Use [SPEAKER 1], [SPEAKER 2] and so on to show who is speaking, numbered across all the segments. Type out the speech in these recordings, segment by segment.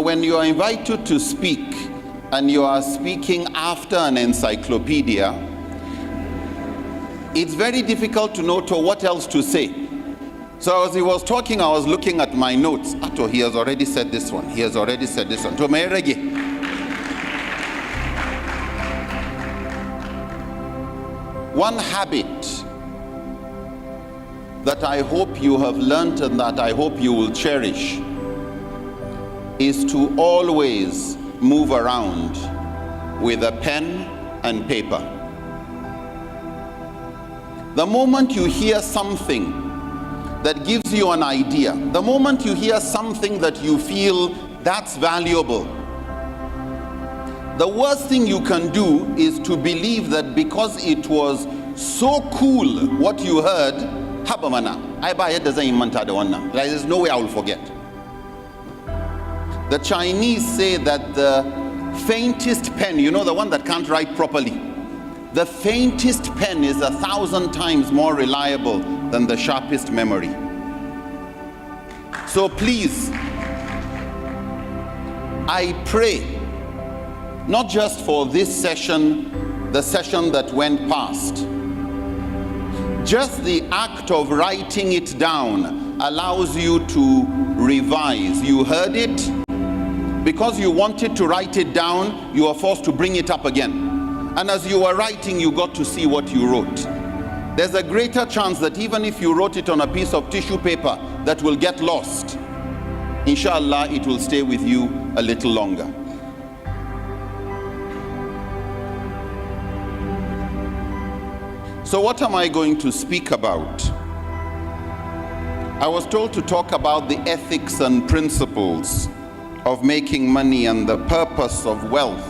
[SPEAKER 1] when you are invited to speak and you are speaking after an encyclopedia, it's very difficult to know what else to say. So as he was talking, I was looking at my notes. Ato, he has already said this one. He has already said this one. To Merege. One habit that I hope you have learned and that I hope you will cherish is to always move around with a pen and paper. The moment you hear something that gives you an idea, the moment you hear something that you feel that's valuable, the worst thing you can do is to believe that because it was so cool what you heard, there's no way I will forget. The Chinese say that the faintest pen, the one that can't write properly, the faintest pen is 1,000 times more reliable than the sharpest memory. So please, I pray, not just for this session, the session that went past, just the act of writing it down allows you to revise. You heard it, because you wanted to write it down, you are forced to bring it up again. And as you were writing, you got to see what you wrote. There's a greater chance that even if you wrote it on a piece of tissue paper that will get lost, inshallah, it will stay with you a little longer. So what am I going to speak about? I was told to talk about the ethics and principles of making money and the purpose of wealth,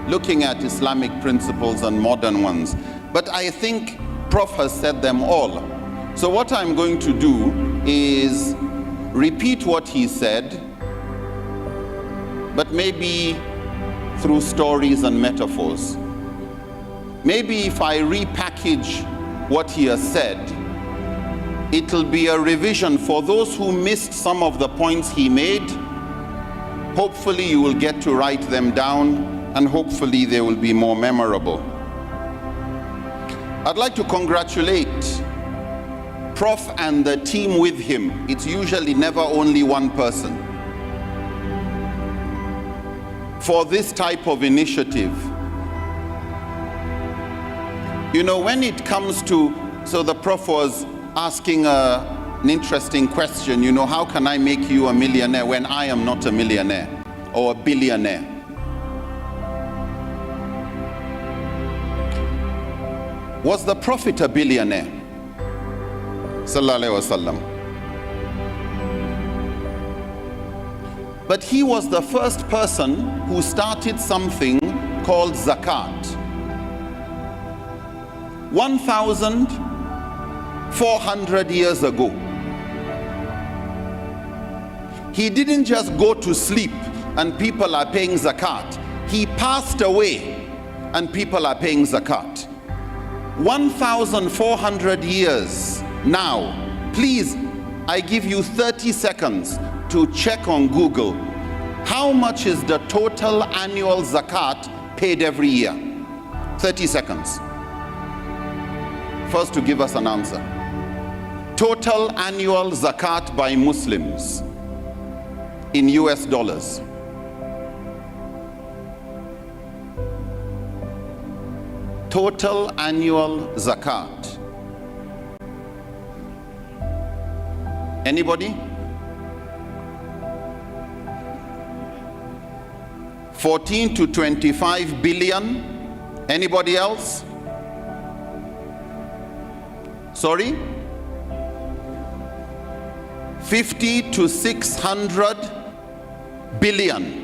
[SPEAKER 1] looking at Islamic principles and modern ones. But I think Prof has said them all. So what I'm going to do is repeat what he said, but maybe through stories and metaphors. Maybe if I repackage what he has said, it'll be a revision for those who missed some of the points he made. Hopefully you will get to write them down, and hopefully they will be more memorable. I'd like to congratulate Prof and the team with him. It's usually never only one person, for this type of initiative. When it comes to, so the Prof was asking an interesting question, how can I make you a millionaire when I am not a millionaire or a billionaire? Was the Prophet a billionaire? Sallallahu Alaihi Wasallam. But he was the first person who started something called zakat. 1,400 years ago. He didn't just go to sleep and people are paying zakat. He passed away and people are paying zakat. 1,400 years now. Please, I give you 30 seconds to check on Google. How much is the total annual zakat paid every year? 30 seconds. First to give us an answer. Total annual zakat by Muslims in US dollars. Total annual zakat. Anybody? 14 to 25 billion. Anybody else? Sorry? 50 to 600 billion.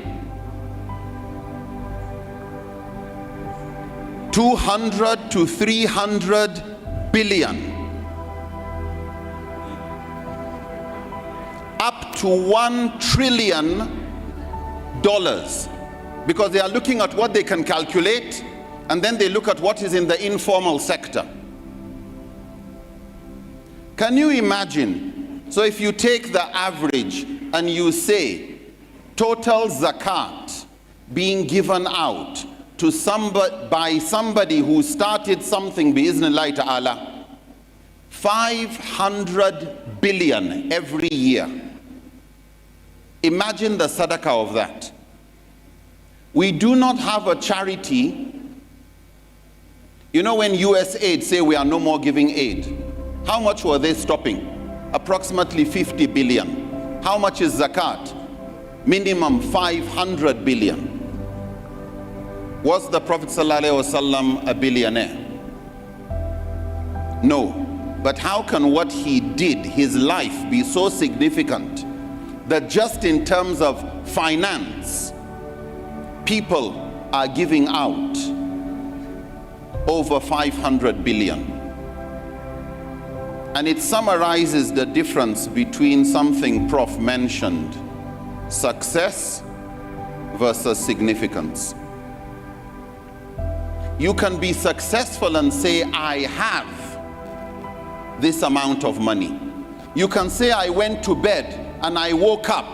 [SPEAKER 1] 200 to 300 billion. Up to $1 trillion. Because they are looking at what they can calculate, and then they look at what is in the informal sector. Can you imagine? So if you take the average and you say total zakat being given out to somebody, by somebody who started something, bi'iznillahi ta'ala, 500 billion every year. Imagine the sadaqah of that. We do not have a charity. You know, when USAID say we are no more giving aid, how much were they stopping? Approximately 50 billion. How much is zakat? Minimum 500 billion. Was the Prophet ﷺ a billionaire? No. But how can what he did, his life, be so significant that just in terms of finance, people are giving out over 500 billion? And it summarizes the difference between something Prof mentioned, success versus significance. You can be successful and say, I have this amount of money. You can say, I went to bed and I woke up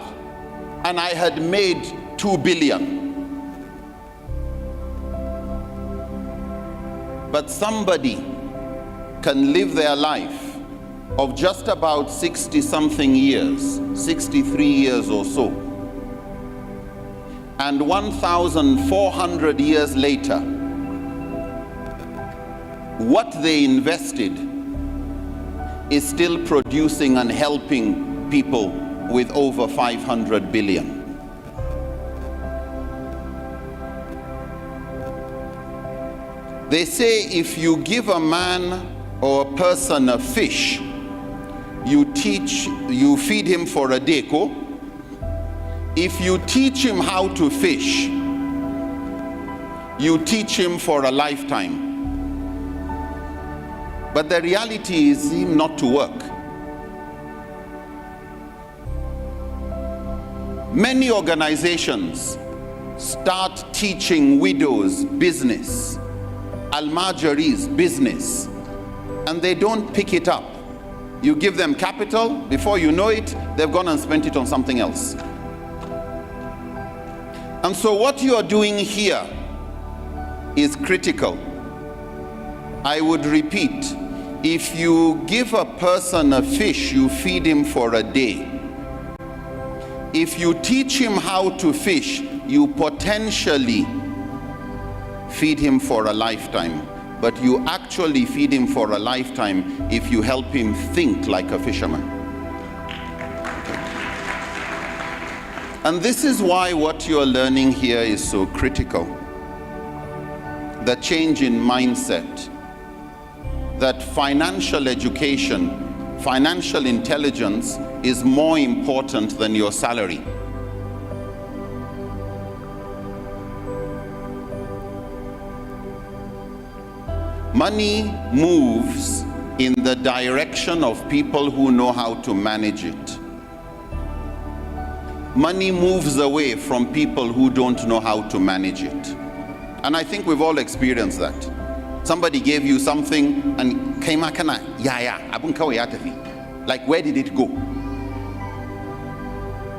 [SPEAKER 1] and I had made 2 billion. But somebody can live their life of just about 60 something years, 63 years or so, and 1,400 years later, what they invested is still producing and helping people with over 500 billion. They say if you give a man or a person a fish, you feed him for a day. If you teach him how to fish, you teach him for a lifetime. But the reality is him not to work. Many organizations start teaching widows business, al-majaris business, and they don't pick it up. You give them capital, before you know it, they've gone and spent it on something else. And so what you are doing here is critical. I would repeat, if you give a person a fish, you feed him for a day. If you teach him how to fish, you potentially feed him for a lifetime. But you actually feed him for a lifetime if you help him think like a fisherman. And this is why what you're learning here is so critical. The change in mindset. That financial education, financial intelligence is more important than your salary. Money moves in the direction of people who know how to manage it. Money moves away from people who don't know how to manage it. And I think we've all experienced that. Somebody gave you something and came like, where did it go?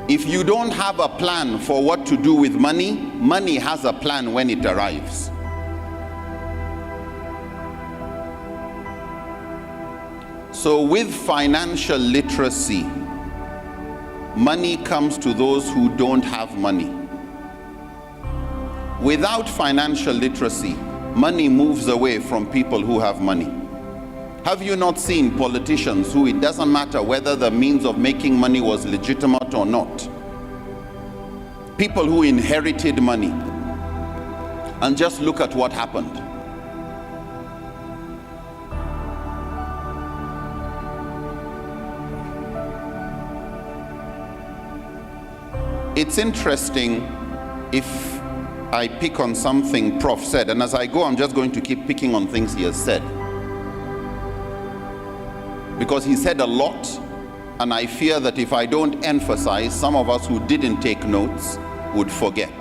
[SPEAKER 1] If you don't have a plan for what to do with money, money has a plan when it arrives. So with financial literacy, money comes to those who don't have money. Without financial literacy, money moves away from people who have money. Have you not seen politicians who it doesn't matter whether the means of making money was legitimate or not? People who inherited money. And just look at what happened. It's interesting if I pick on something Prof said, and as I go, I'm just going to keep picking on things he has said. Because he said a lot, and I fear that if I don't emphasize, some of us who didn't take notes would forget.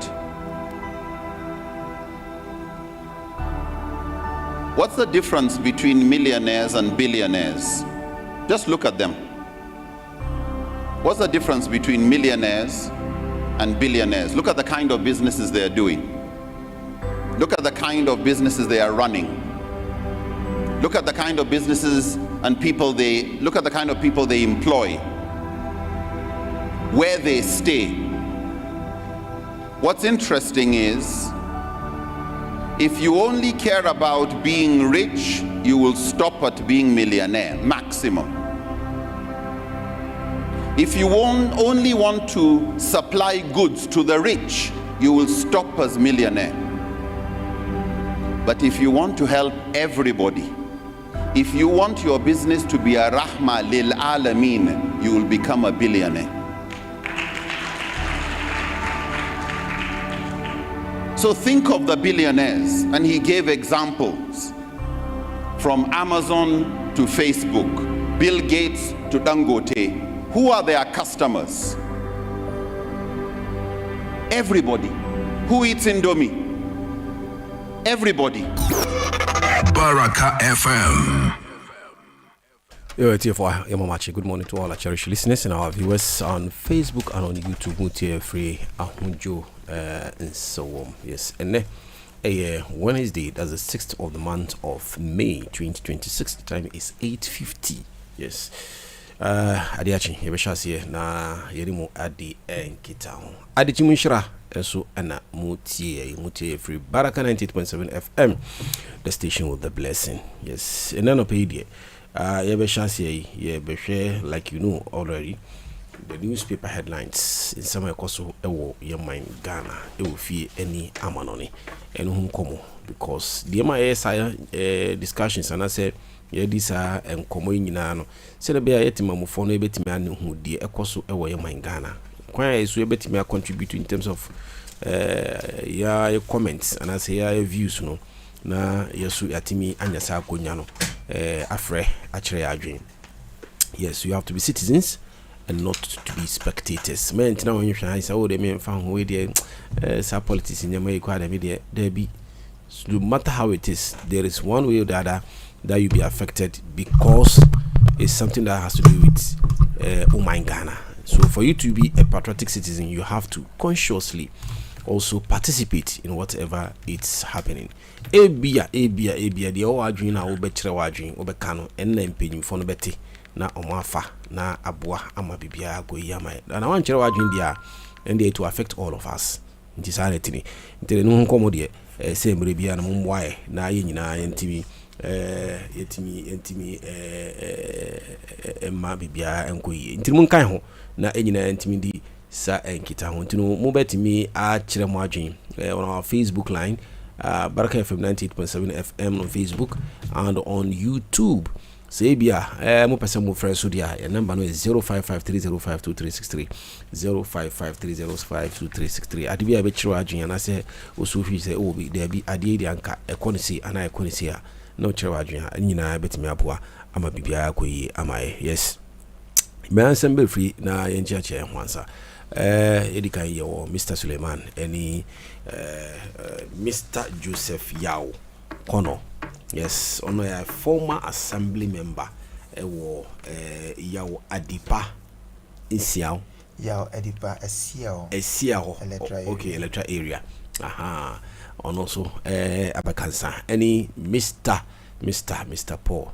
[SPEAKER 1] What's the difference between millionaires and billionaires? Just look at them. What's the difference between millionaires and billionaires. Look at the kind of businesses they are doing. Look at the kind of businesses they are running. Look at the kind of businesses and people look at the kind of people they employ, where they stay. What's interesting is, if you only care about being rich, you will stop at being millionaire, maximum. If you only want to supply goods to the rich, you will stop as millionaire. But if you want to help everybody, if you want your business to be a rahma lil alameen, you will become a billionaire. So think of the billionaires, and he gave examples from Amazon to Facebook, Bill Gates to Dangote. Who are their customers? Everybody. Who eats Indomie? Everybody.
[SPEAKER 2] Baraka FM.
[SPEAKER 3] Yo, good morning to all our cherished listeners and our viewers on Facebook and on YouTube. Mutie free ahunjo and so on. Yes, and Wednesday, that's the 6th of the month of May 2026. The time is 8:50. Yes. Adiachi, yebeshasi na yerimo adi enkita. Adekye Nhyira so ana mutie free Baraka 98.7 FM, the station with the blessing. Yes, and none of it. Yebeshasi like you know already, the newspaper headlines in some koso ewo your mind Ghana e will fear any amanoni and whom komo because the MIS discussions and I say these are and komo nyina no se le be yetima mo fo no ebetimi anu hu die ekoso ewo your mind Ghana kwan esu ebetimi contribute in terms of your comments and I say your views no na yesu yatimi anyasa akonya no afre achire adwen. Yes, you have to be citizens and not to be spectators. Men tina when you say oh they men fan we dey sa politics in your equal media there be, no matter how it is, there is one way or the other that you be affected because it's something that has to do with Ghana. So for you to be a patriotic citizen, you have to consciously also participate in whatever it's happening. Ebia the owadwin na obekire wadwin obekano enna mpanyim fo no beti na omafa na aboa ama bibia agoyi ama na wan kire wadwin dia and it to affect all of us. Ntisaneti ni ntele no nkomo de sembre bia na momwae na aye nyina yentimi yetimi emma bibia enkoyi ntimu nkan ho na enyina yentimi di sa enkita ho ntino mo betimi a kire mo adwin on our Facebook line, Baraka FM 98.7 FM on Facebook and on YouTube. Say bia mo pese mo friend so dia your number no is 0553052363 0553052363. Adibia be chiro adwin na say osufi say o bi there bi ade dia anka ekonisi ana ekonisi a no chiro adwin nyina betimi aboa ama bibia akoyi amae. Yes, me ansem free na yenchiache hwansa edika yo Mr. Suleiman any Mr. Joseph Yao Kono. Yes, ono ya former assembly member ewo Yao Adipa Isiao
[SPEAKER 4] Yao Adipa Esiao
[SPEAKER 3] okay, electoral area. Aha, and also Abakansa any Mr. Paul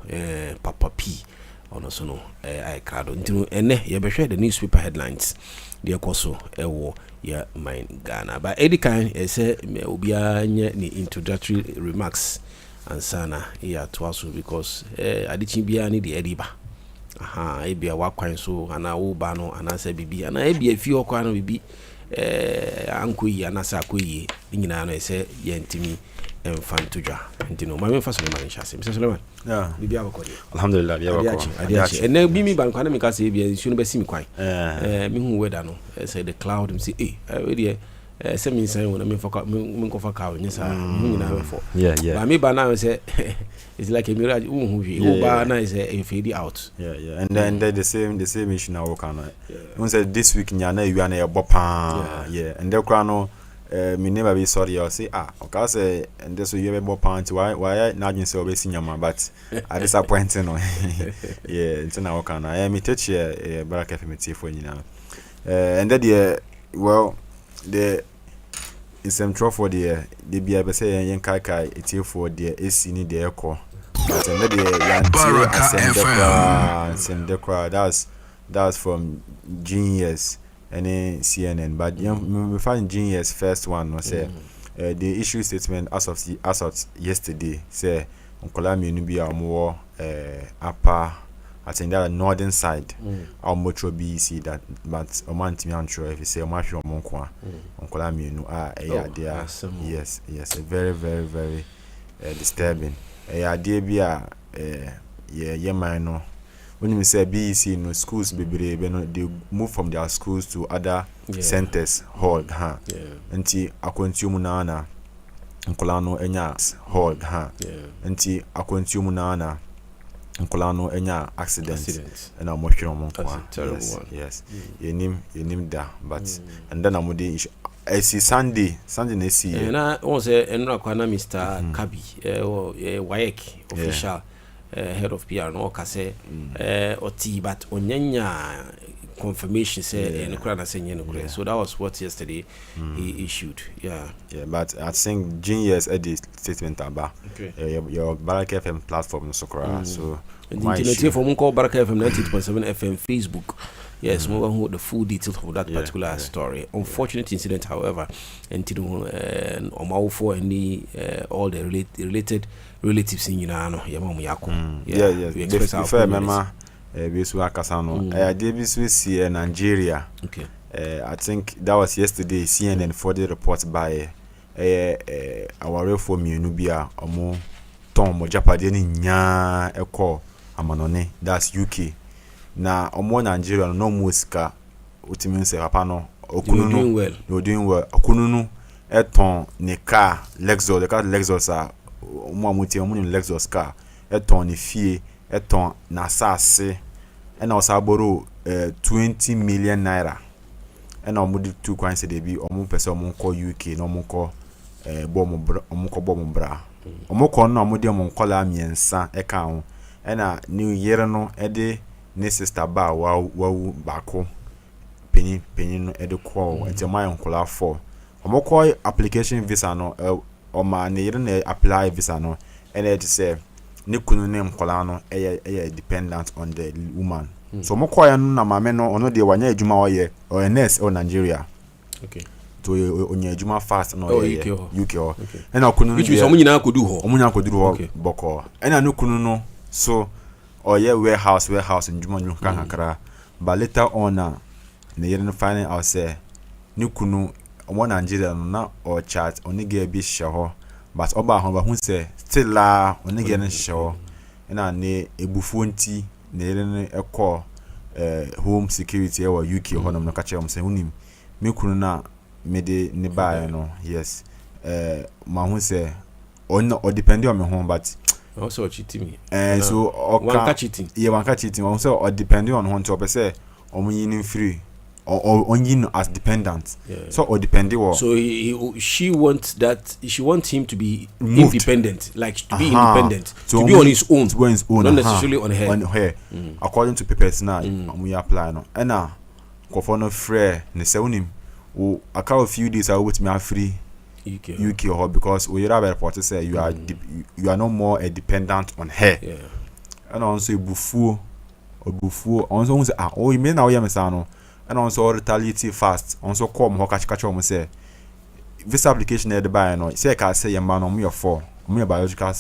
[SPEAKER 3] Papa P ono so no I crowd ntino ene ye be hwe the newspaper headlines de koso ewo ya mine Ghana but edikan say obia nye ni introductory remarks ansana ya twaso because adekye bia ni de ediba aha ebia wakwan so ana wo ba no ana say bibi ana ebia fi okwa no bibi ankoyi ana sa akoyi nyina no say ye ntimi enfantujwa ntino ma me fa Suleiman nhyase Mr. Suleiman bibi abakodi
[SPEAKER 5] alhamdulillah bibi
[SPEAKER 3] abakodi ene bi mi ban kwana me ka say bia nsu no besi mi kwan mi hu weather no say the cloud me say we dey say me say wona me kofa ka onye sa hu nyina me for but me ba na say it's like a mirage hu hu ba na say e fade out
[SPEAKER 5] and then the same issue na wo kana won say this week nya na ewia na e bopa and the kra no me never be sorry or say okay say and this you be bopa why na jin say obesi nyama but I disappointing no it's na wo kana me teach Baraka FM for nyina and that well the some trouble for the be able say yen kai it's here for the AC ni the echo but and the
[SPEAKER 2] Baraka
[SPEAKER 5] FM that's from Genius and CNN but we find Genius first one was say the issue statement as of yesterday say Uncle me no be more upper I think that northern side our metro BC that but Omanti I'm sure if you say Omasho Monkwa Uncle me no there yes very very very disturbing idea be man no when you say BC no schools be they move from their schools to other centers hall nti akontium na nkola no enya hall nti akontium na nkola no enya accident and I'm watching mo kwa yes yenim da but and then amudi I see Sunday na see
[SPEAKER 3] na won say enra kwa na Mr. Kabi Wayek official head of PR no ka say oti but onyanya confirmation say enukra say nyenukra so that was what yesterday he issued
[SPEAKER 5] but I think Genius edit statement aba your Baraka FM platform so kra so
[SPEAKER 3] the internet for call Baraka FM 90.7 FM Facebook. Yes, we want the full details of that particular story. Unfortunate incident, however, until for any all the related relatives in Yunano, Yamamu Yako.
[SPEAKER 5] We express our fair Biswa Kasano. DBC Nigeria.
[SPEAKER 3] Okay.
[SPEAKER 5] I think that was yesterday. CNN for the report by our real form Nubia Omo Tom Japadeni nya eko amanone. That's UK. Na omo Nigeria no musika ultimin se papa no okununu you're doing well okununu eton ne car Lexus the car Lexus omo amuti omo ni Lexus car eton ne fie eton na sase e na osaboro 20 million naira e na omo di two kwan se de bi omo pese omo ko UK na omo ko bom bra omo ko no omo di omo kola miensa e ka ho e na new year no e de ne sister Bawa bako penny no edo call enti my uncle 4 omoko application visa no o ma ne yire na apply visa no and it say ne kunu ne mkola no dependent on the woman so omoko ya no na mame no ono de wanya adwuma oye or nurse or Nigeria
[SPEAKER 3] okay
[SPEAKER 5] to onya adwuma fast no UK
[SPEAKER 3] okay
[SPEAKER 5] and okunu
[SPEAKER 3] which is omunyina kodu ho
[SPEAKER 5] boko and anu kunu no so warehouse in Jumonyu Kankara. But later on, the year finding out say, Nukunu, one Nigeria, not or chat, only get a bit show, but Oba Homa who say, still la, only getting show, and I ne a buffonti, near a call, home security or UK or no catch him say, Mikuna made nearby, no, yes, Mahun say, or depending on my home, but.
[SPEAKER 3] Also cheating
[SPEAKER 5] so
[SPEAKER 3] one cheating
[SPEAKER 5] one cheating also or depending on one to say on free or on as dependent so or depending or
[SPEAKER 3] so she wants him to be moved. Independent like to be independent so to be on his own not necessarily on her
[SPEAKER 5] according to papers now we apply no and now for no free ne say unim o aka a few days I will me free UK or because we have a report say you are no more a dependent on her. And also bufu also say you mean now yamesano and also retaliate fast also come ho catch say this application there buy no say ka say yamba no me for me biological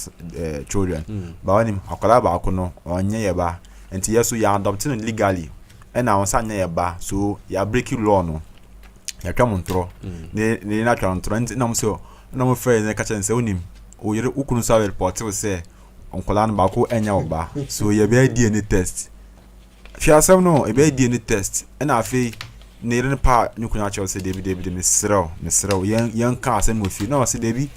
[SPEAKER 5] children but when him akola ba akono onye ye ba enti yeso you adopting legally and now say ye ba so you break law no ya twamontro ne na twamontro nti na mso na mo frɛ ne ka kyɛn sɛ onim o yere ukunu sa report we sɛ onkola no ba ko enya oba so ye be DNA test fiasem no e be DNA test na afei ne yere pa nyukuna kyɛw sɛ David me srew yan ka asɛm mo fi na o sɛ David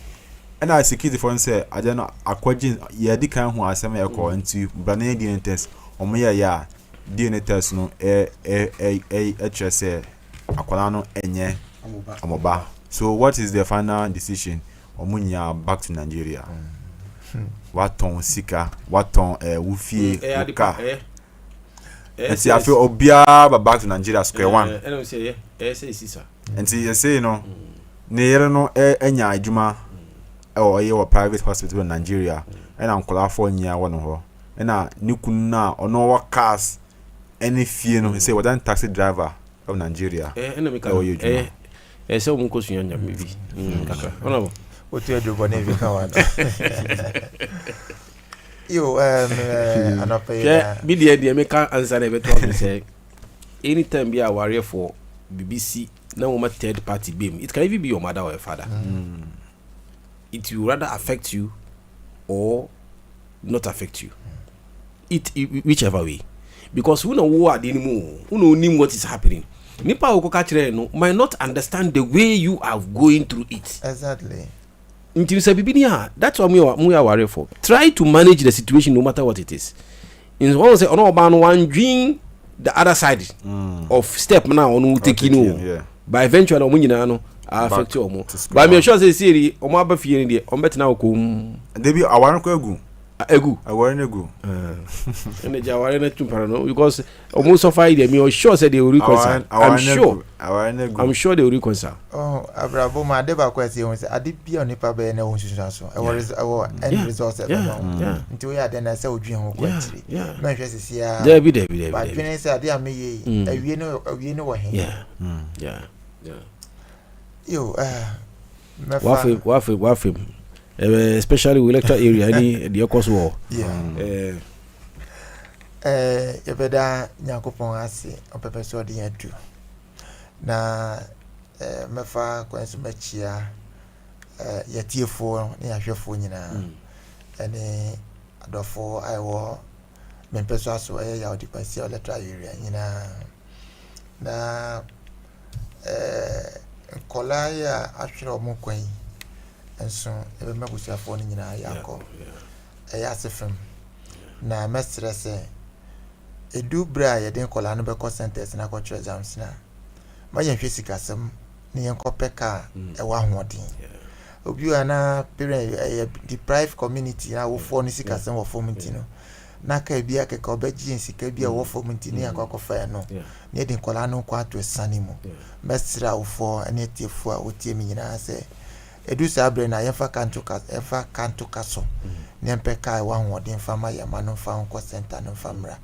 [SPEAKER 5] na security for sɛ agya no akwagye ye di kan ho asɛm e kɔ nti brane DNA test omo ya DNA test no kyerɛ sɛ akwala no enye amoba so what is the final decision omunya back to Nigeria waton sika waton wufie ka enti afi obia back to Nigeria square one
[SPEAKER 3] say sisa
[SPEAKER 5] And see, you say no, near no enya adwuma or a private hospital in Nigeria, and I'm California one of her. And I Nikuna or no what cars any fear no say what I'm taxi driver of Nigeria.
[SPEAKER 3] So we go to maybe.
[SPEAKER 4] What you do when you come? You
[SPEAKER 3] be the American answer every time say anytime be a warrior for BBC no woman third party beam. It can even be your mother or your father. It will rather affect you or not affect you. It whichever way. Because who know what anymore, who know what is happening. Nipa okokachire no might not understand the way you are going through it.
[SPEAKER 4] Exactly.
[SPEAKER 3] That's what we are worried for. Try to manage the situation no matter what it is. In one say one dream the other side of step now on taking by eventually no affect you more. But me sure say siri o ma ba fie ni o bet na ko
[SPEAKER 5] Debi awaran ko egu.
[SPEAKER 3] Egu.
[SPEAKER 5] Awaran egu.
[SPEAKER 3] And the jawari na tumpara no because almost so far they me sure say they will reconcile. I'm sure they will reconcile.
[SPEAKER 4] Oh, abrabo ma de ba kwesi won say ade bia onipa be na won susu aso. E was end result e no. Nti we ya de na say odwen ho kwatiri. Ma hwe sisi ya.
[SPEAKER 3] Debi.
[SPEAKER 4] Ba twene say ade ameye awie no wo hen.
[SPEAKER 3] Yeah.
[SPEAKER 4] Yo
[SPEAKER 3] Wafim. Especially with electoral area any the course war.
[SPEAKER 4] Yebeda nyakopon ase opepe so de yadu. Na mefa kwansu machia yetiefo na yahwefo nyina. Ene adofo aiwo mempeso aso ya odipasi electoral area nyina. Na kola ya ahwere omukwan enso ebe mabusiafo ni nyina yakọ eya sefem na mestre se edu bra ye den kola no be call centers na ko exams na ma ye hwe sikasem ne ye kopeka e wa hoodin obi ana parent deprived community na wo for ni sikasem wo for mti no na ka bia ke ka obaji nsika bia wo for mti ne akwakofa no ne den kola no kwa to sanimo mestre wo for ene tiefo a wotie mi nyina se edu sabre na yefa kanto kaso nempe kai wa hodin fama ya manu fa nko center no famra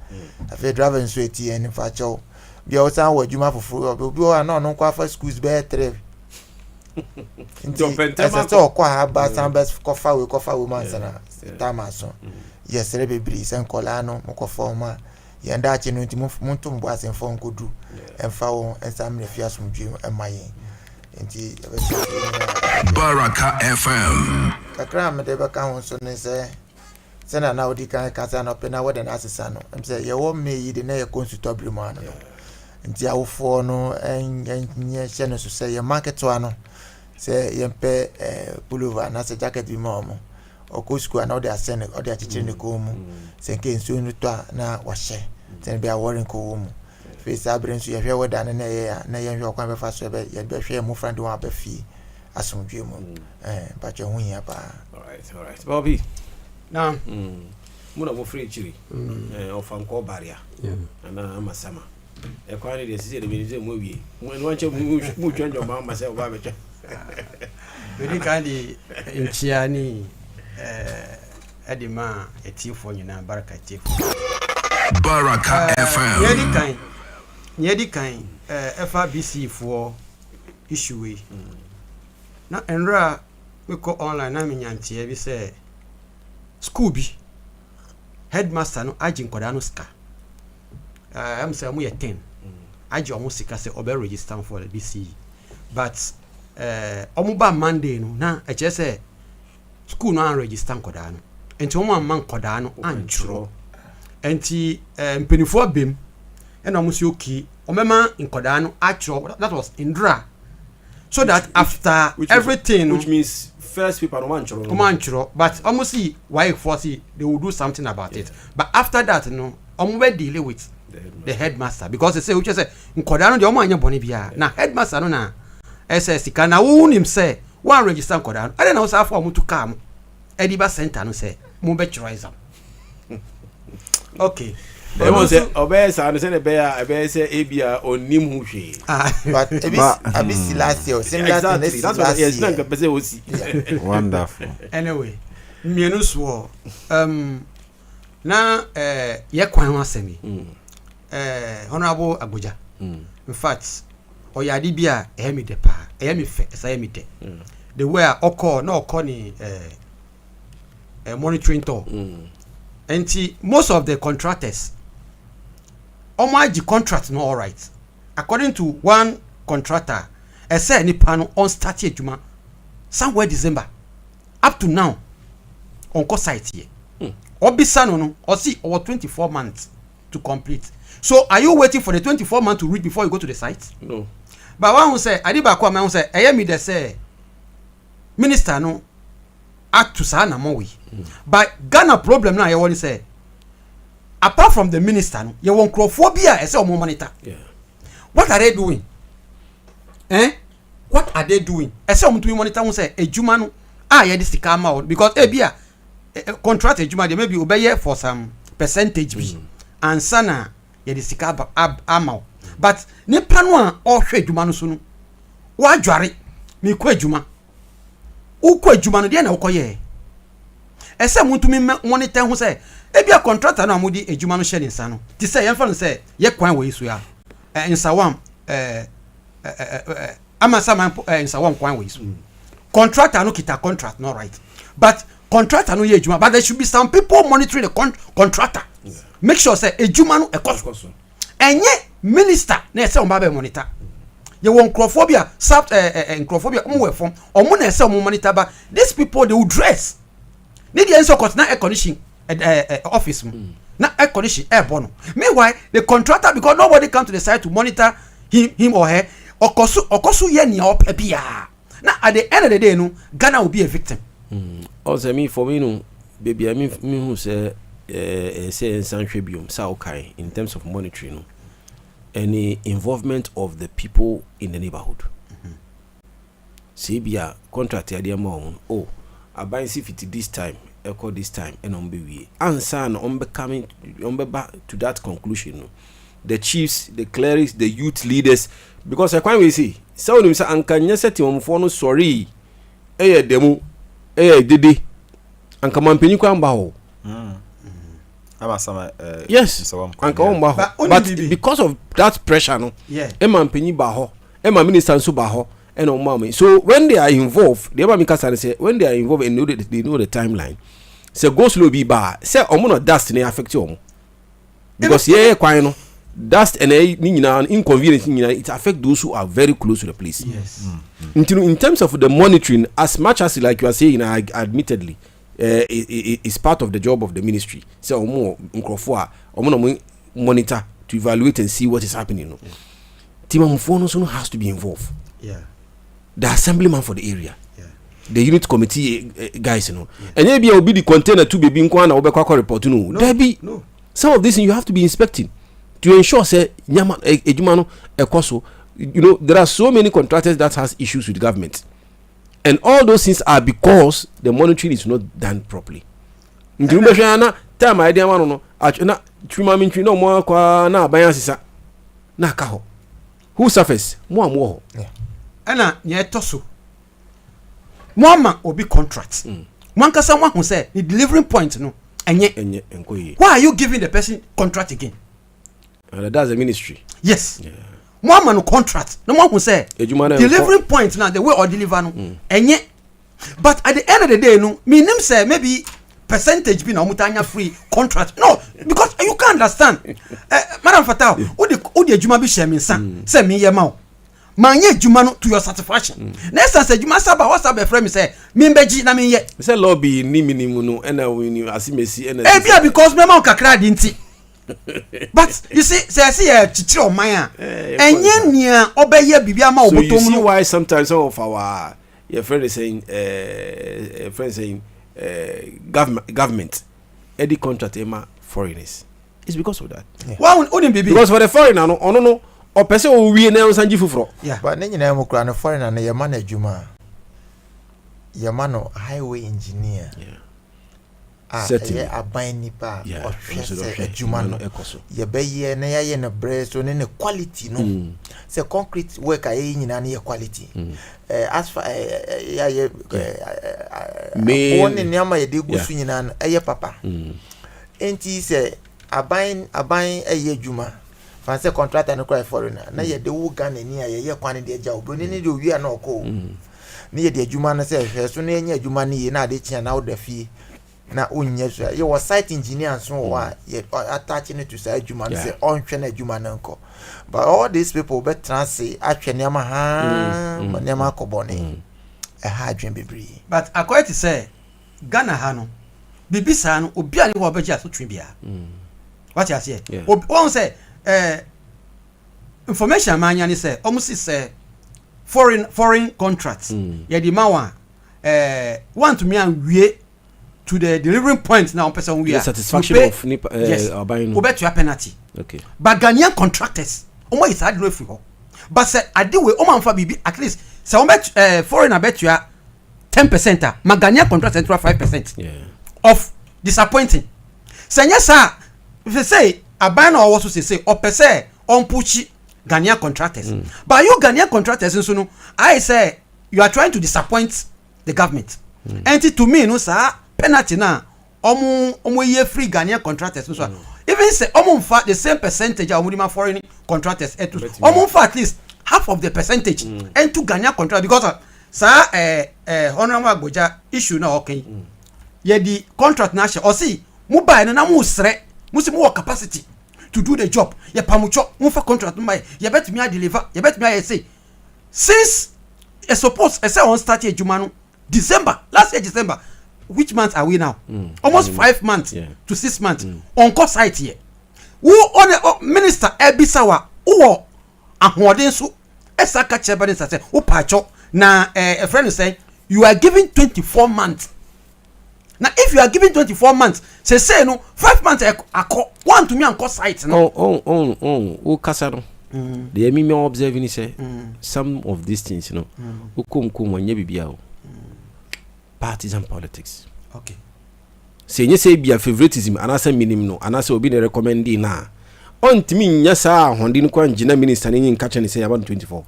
[SPEAKER 4] afi driver nso eti en fa cho bia o san wadwuma foforo obi o na no kwa fa schools be 3 asa to kwa ha ba san best kofa we man sana tamaso yes rebebri san kola no mo forma yanda achi no nti muntu mbo asen fo nkodu emfa wo ensamre fiasumdwe emaye nti
[SPEAKER 2] Baraka FM.
[SPEAKER 4] Kakra me de baka ho so ne se na odi kan kasa no pe na wode na asesa no em se ye wo me yi de na ye consultable mu ano nti awofo no enye hye no so se ye market wa no se ye mpe pullover na se jacket bi mo mo okosku na odi asene odi achichire ne ko mu se nke nsu no to na wa hye se be aworin ko wo mu face abrensu ye hwe woda na ye na ye hwe okwan be fa so be ye be hwe mu friend wa ba fi asumdwe mu bacho hu ya ba.
[SPEAKER 3] All right Bobby now muna mo free chiri ofanko barrier ana amasama e kwani de sisi de minize mo wie mo wanche mu twanjo ma masa ba becha
[SPEAKER 6] we kandi nchia ni edima etifo nyina baraka etifo
[SPEAKER 2] Baraka FM
[SPEAKER 6] yedi kan FRBC for issue na enra we ko online na menyantie bi say school bi headmaster no agin koda no ska am say mo ye 10 agi omo sika say obe register for the BC but omo ba Monday no na e che say school no an register koda no enti omo amman koda no anchuro enti mpenifo bem and almost okay omema nkoda no achro that was indra so that after everything
[SPEAKER 3] which means first people no
[SPEAKER 6] manchro but almost see why force they will do something about it but after that no we deal with the headmaster because they say which say nkoda no de omo anya bone bia na headmaster no na SS kana wo nim say one register nkoda no ade na wo say afọ omo to kam ediba center no say mo be chiro exam okay
[SPEAKER 3] Everyone say obey and say obey say ebia onim hu hwe.
[SPEAKER 4] But abisi last year, similar to this
[SPEAKER 3] that's what yes na nka pese osi.
[SPEAKER 5] Wonderful.
[SPEAKER 6] Anyway, mienu so na ye kwan ho asemi. Honorable Abuja. In fact, oyade bia ehemi de pa, ehemi fe, ehemi de. The way okọ ni monitoring tour. And most of the contractors omaji contract no all right. According to one contractor, say ni pano on start ejuma somewhere December up to now on co site here. Obisa no or see over 24 months to complete. So are you waiting for the 24 months to reach before you go to the site?
[SPEAKER 3] No.
[SPEAKER 6] But one who say Adibakwa man who say me they say minister no act to sana mowi. But Ghana problem now you want to say apart from the minister no you want crophobia and say omo monitor.
[SPEAKER 3] Yeah.
[SPEAKER 6] What are they doing? What are they doing? I say omo to monitor who say ejuma no ye this come out because bia contract ejuma they maybe obey for some percentage bi and sana ye this amount. But nipa no a ohwe ejuma no so no wa dware me ko ejuma ukọ ejuma no de na ukoye ese mutumi monitor hu say ebia contractor na amudi ejuma no share nsa no ti say yemfa no say ye kwan we isu ya nsawam amasama nsawam kwan we isu contractor no kita contract no right but contractor no ye ejuma but there should be some people monitoring the contractor. Yeah. Make sure say ejuma no ekoso enye minister na ese omba be monitor. You want crophobia, sub crophobia, form, or moon and some monitor. But these people they will dress. Need the answer because not air conditioning office, not air conditioning airborne. Meanwhile, the contractor because nobody come to the site to monitor him or her or kosu yeni or pepia. Now at the end of the day, no Ghana will be a victim.
[SPEAKER 3] Also, me for me no baby, I mean me who say sanctuary sa okay in terms of monitoring. No. Any involvement of the people in the neighborhood. Sebia contract idea more. Oh, I buy it this time, echo this time, and on be answer on becoming back to that conclusion. The chiefs, the clerics, the youth leaders, because I can't we see. So you say anka nyese ti omfo sorry. Demo, didi. Anka mampeni kwa mba ho. Yes, but because of that pressure, no, Emma Penny Baho, Emma Minister Subaho, and on mommy. So when they are involved, the Emma say when they are involved and they know the timeline. So go slow be bar. Say omono dust in affect you. Because quite dust and inconvenience it affect those who are very close to the place.
[SPEAKER 6] Yes.
[SPEAKER 3] In terms of the monitoring, as much as like you are saying, admittedly. It's part of the job of the ministry. So monitor to evaluate and see what is happening. Team Mfono has to be involved.
[SPEAKER 6] Yeah.
[SPEAKER 3] The assemblyman for the area.
[SPEAKER 6] Yeah.
[SPEAKER 3] The unit committee guys, you know. Yeah. And maybe will be the container to be being report. No. Some of this you have to be inspecting to ensure say ejumano ekoso. You know, there are so many contractors that has issues with government. And all those things are because the monitoring is not done properly. Time idea one no achuna twimamintwi no mo kwa na aban sisa na ka ho. Who suffers? Mo ho.
[SPEAKER 6] Ana nye toso. Mo ama obi contract. Mo ankasa mo hu say the delivering point no enye
[SPEAKER 3] enkoyi.
[SPEAKER 6] Why are you giving the person contract again?
[SPEAKER 3] That's the ministry.
[SPEAKER 6] Yes. Yeah. One man contract. No one will say delivering point now the way or deliver no enye. But at the end of the day no me name say maybe percentage be na mutanya free contract. No, because you can't understand. Madam Fatawu, who the ejuma bi share me san say me ye ma o. Manye ejuma no to your satisfaction. Next time say ejuma saba what saba friend me say me beji na me ye.
[SPEAKER 3] Say lobby ni minimum no na we asimesi na.
[SPEAKER 6] Bia because me ma kakra di nti. But you see, say chichiro man enye nia obeye bibia ma obotom no.
[SPEAKER 3] So you see why sometimes some of our your friend is saying government any contract ema foreigners. It's because of that.
[SPEAKER 6] Wow, because
[SPEAKER 3] for the foreigner no ono no o pese o wie na sanji fufuro.
[SPEAKER 4] Yeah. But ne nyina mo kra no foreigner na ye man adwuma. Ye man no highway engineer.
[SPEAKER 3] Yeah.
[SPEAKER 4] ɛyɛ aban nipa ɔhwɛ sɛ adwuma no yɛbɛyɛ na yɛayɛ no berɛ so ne quality no sɛ concrete work a yɛyɛ nyinaa no yɛ quality as far yɛayɛ wɔn ne nneɛma yɛde gu so nyinaa no ɛyɛ papa enti sɛ aban ɛyɛ adwuma fan sɛ contractor no cry foreigner na yɛde wo Ghana ni a yɛyɛ kwan de agya obroni ne de owia na ɔkɔ ne yɛde adwuma no sɛ hwɛ so na yɛnyɛ adwuma no yɛ na ade kyea na wo da fie na onye so ye was site engineer so wa ye attaching it to say adwuma no say onhwe na adwuma no nko but all these people be transit atwe ne ma ha ne ma akobone ha adwen bebre
[SPEAKER 6] but according to say Ghana ha no bibisa no obi ani ho obeji aso twen bia what you say won say information manya ni say almost say foreign contracts ye di ma wa want to me and we to the delivering point now person we are
[SPEAKER 3] satisfaction of
[SPEAKER 6] yes obet your penalty
[SPEAKER 3] okay
[SPEAKER 6] but Ghanaian contractors omo is hard no free ho but say ade we omo amfa bibi at least say omo foreigner bet you 10% ma Ghanaian contractors 5% of disappointing say yes sir if say aban na also say o pese on pushi Ghanaian contractors but you Ghanaian contractors nso no I say you are trying to disappoint the government and to me no sir penalty na omo ye free Ghanaian contractors so even say omo fa the same percentage omo di ma foreign contractors omo fa at least half of the percentage and to Ghanaian contract because honorable Agboja issue na okay ye di contract na she o see mu buy na mu sre mu se mu capacity to do the job ye pamucho mu fa contract mu ye bet me deliver ye bet me say since I suppose I say on start ejuma no last year December. Which month are we now? Almost 5 months to 6 months on cost site here. Who on the minister Ebisawa who ahoden so esaka chebani say who pacho na a friend is saying you are giving 24 months. Now if you are giving 24 months say no 5 months one to me on cost site no.
[SPEAKER 3] Oh kasano. The me observing say some of these things you know. Ukum onye bibia partisan politics.
[SPEAKER 6] Okay.
[SPEAKER 3] Say you say be a favoritism and asa minimum no and asa obi na recommend na. Ontimi nya saa hondi no kwa ngina minister ni nka che ne say about 24.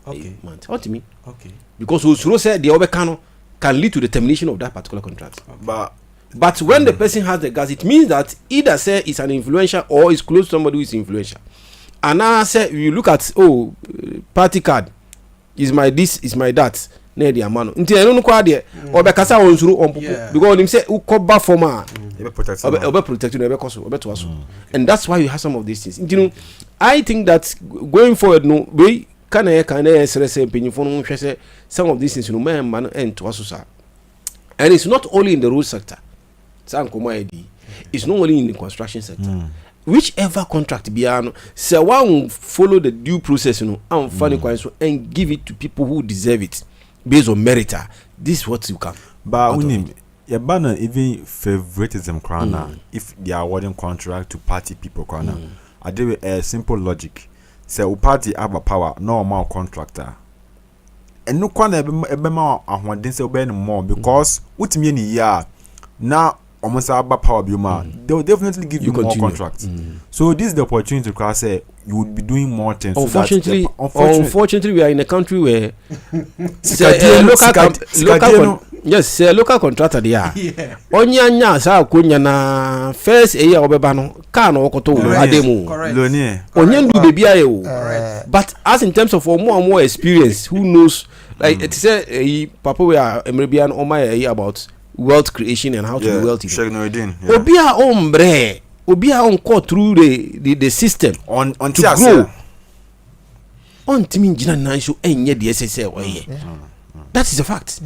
[SPEAKER 6] Okay.
[SPEAKER 3] Ontimi.
[SPEAKER 6] Okay.
[SPEAKER 3] Because Osuro said the obekano can lead to the termination of that particular contract. But when the person has the gas, it means that either say it's an influencer or is close to somebody who is influential. And now say you look at party card is my this is my that. Na dia mano nti eno no kwa de obekasa wonsuru ompopo because him say ukoba former protect no bekoso obeto aso and that's why you have some of these things you know I think that going forward no we can serese penyifo no hwe say some of these things no man no ento aso sa and it's not only in the road sector it's not only in the construction sector whichever contract biano say one follow the due process no and funny and give it to people who deserve it based on merit. This is what you can.
[SPEAKER 5] But your banner even favoritism crana if they are awarding contract to party people crana. I do a simple logic. Say o party have a power, no more contractor. And no kwana ebema ahwanden say obey more because utimi ni ya now almost about power bioma they will definitely give you more contracts. So this is the opportunity to say you would be doing more things.
[SPEAKER 3] Unfortunately, we are in a country where local contractor there. Onyanya sa kunya na first year obeba no car no okoto ademu. Onyendu bebi aye. But as in terms of more and more experience, who knows like it say papa we are Emrebian Omaya about wealth creation and how to be wealthy. Obia ombre Obia on call through the system
[SPEAKER 5] on
[SPEAKER 3] to grow. On timi njina na so enye de SSL oye. That is a fact.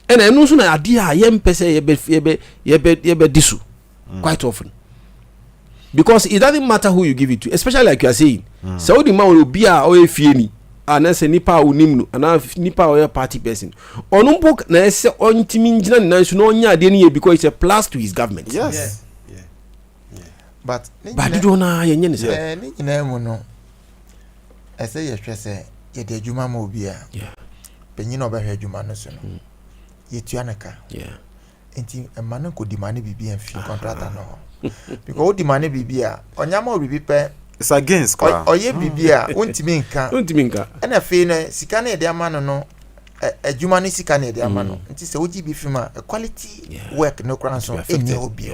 [SPEAKER 3] And I know so na adia yem pese yebe disu quite often. Because it doesn't matter who you give it to, especially like you are saying. So the man will be a OFE ni anase nipa unimnu ana nipa oya party person onumpo na ese ontimi njina na so no nya ade ni because it's a plus to his government.
[SPEAKER 4] Yes. But
[SPEAKER 3] do na yenye ni say
[SPEAKER 4] ni nyina mu no ese ye hwe se ye de adwuma ma obi a penyi na obehwe adwuma no so no ye tuanaka enti emano ko demand bibi en fi contractor no because o demand bibi a onyama bibi pe
[SPEAKER 5] it's against kwa
[SPEAKER 4] oye bibi a untimi nka na fe no sika na de amano no adwuma no sika na de amano nti se oji bi fima quality work no kran so enya obi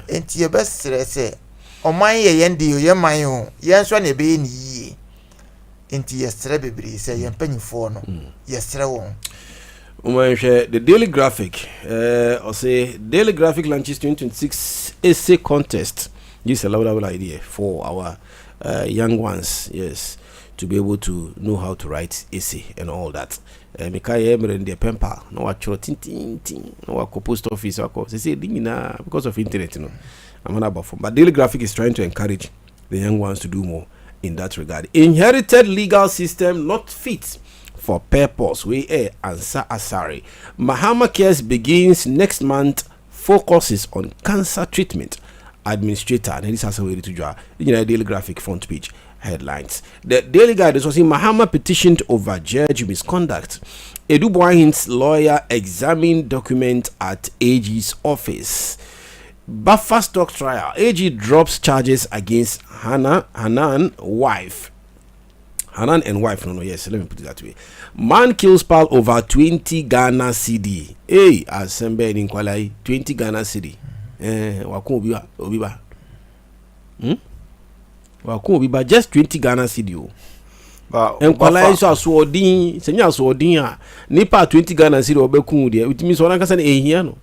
[SPEAKER 4] enti e best se oman ye yende ye man ho ye nso na be ni yie enti yesere bebre se ye mpanyifo no yesere won.
[SPEAKER 3] The Daily Graphic, or say Daily Graphic launches 2026 essay contest. This is a lovely idea for our young ones, yes, to be able to know how to write essay and all that. Mikai Emre and the Pempa, no what tin, no what post office, they say because of internet, you know. I'm not about for, but Daily Graphic is trying to encourage the young ones to do more in that regard. Inherited legal system not fit for purpose. We answer Asari. Mahama Cares begins next month. Focuses on cancer treatment. Administrator, and this has a way to draw. Daily Graphic front page headlines. The Daily Guide is also Mahama petitioned over judge misconduct. Edu Boahin's lawyer examined document at AG's office. Buffer stock trial. AG drops charges against Hanan wife. Hanan and wife, yes, let me put it that way. Man kills pal over 20 Ghana CD. Hey, Asembe in Kwalai, 20 Ghana CD. Wakun Obiba. Wakun Obiba, just 20 Ghana CD. And Kwalai so swordin, Senya swordin, Nipa 20 Ghana CD obekun there, which means one can say here no.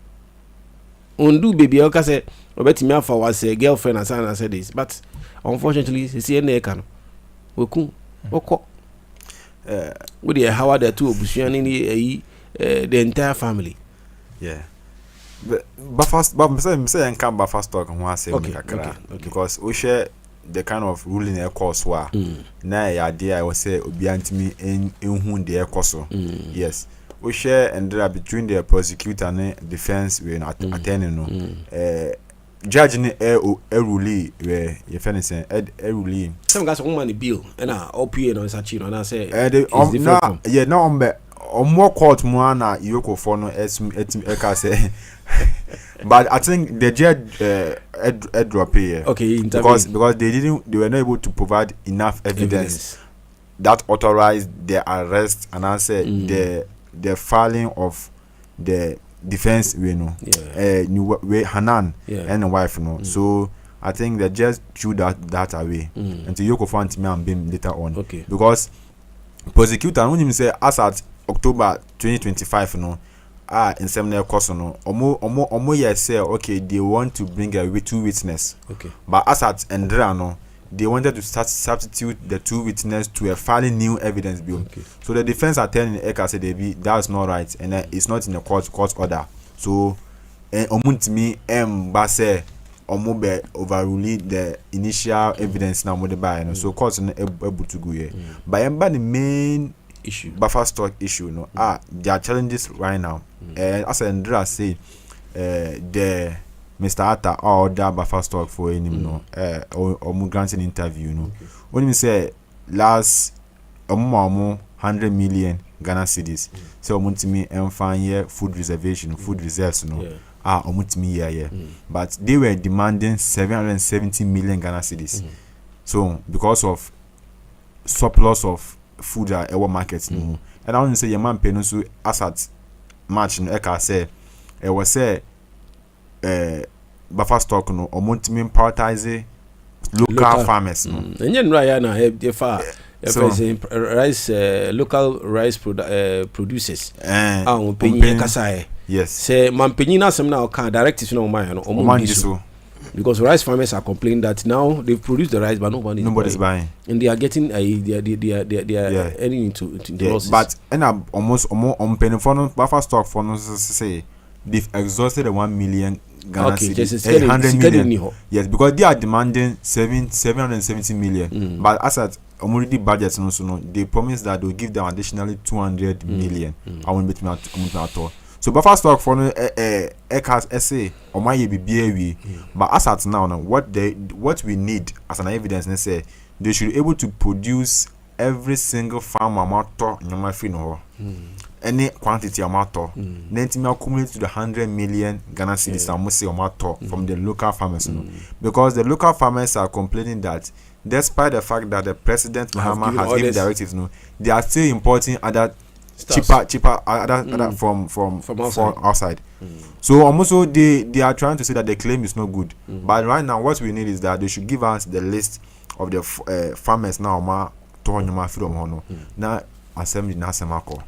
[SPEAKER 3] Undu baby, I can say, Obetimi Afa was a girlfriend and son, I said this, but unfortunately, see a can. Wakun. With the Howard the two the entire family.
[SPEAKER 5] Yeah. But first, but say and come buffer stock and one say because we share the kind of ruling a course wa na idea I was say obiantimi in who the course. Yes. We share and there between the prosecutor and defense we attending no judge ni ruling where you finish ruling
[SPEAKER 3] some guys want money bill and OPA no such and I say
[SPEAKER 5] more court more na yoko for no say but I think the judge drop here because they were not able to provide enough evidence that authorized the arrest and I said the filing of the defense Hanan and the wife so I think they just threw that away until you find me and Bim later on because prosecutor when him say as at October 2025 in seminal course omo yes say okay they want to bring a two witness but as at Endra they wanted to substitute the two witnesses to a filing new evidence bill. So the defense are telling Eka say that's not right and it's not in the court order. So omuntimi base omobe overruling the initial evidence now mode by so court able to go here. But the main issue buffer stock issue there are challenges right now. As Andrea say the Mr. Atta or that buffer stock for him or granting interview when you say last 100 million Ghana cedis so omuntimi emfanye food reservation food reserves omuntimi but they were demanding 770 million Ghana cedis so because of surplus of food at our markets and I want to say your man pay no so asset match no eka say e was say buffer stock no omuntimi prioritize local farmers
[SPEAKER 3] enye nra ya na e fa rice local rice producers penyi kasa
[SPEAKER 5] yes
[SPEAKER 3] say mampenyi na asem na o kan directives na o man no omo because rice farmers are complaining that now they've produced the rice but nobody's buying and they are getting they are heading into losses.
[SPEAKER 5] But almost penny for buffer stock for no say they've exhausted the 1 million Ghana cedis 800 million yes because they are demanding 770 million but as at already budget no they promise that they'll give them additionally 200 million I won't bet me at all. So buffer stock for no has essay or my BBA but as at now what we need as an evidence they say they should be able to produce every single farm amount to nyama free no any quantity amato then to accumulate to the 100 million Ghana cedis amato from the local farmers because the local farmers are complaining that despite the fact that the president Mahama has given directives they are still importing other cheaper other from outside. So almost they are trying to say that the claim is no good but right now what we need is that they should give us the list of the farmers now now assembly na semako.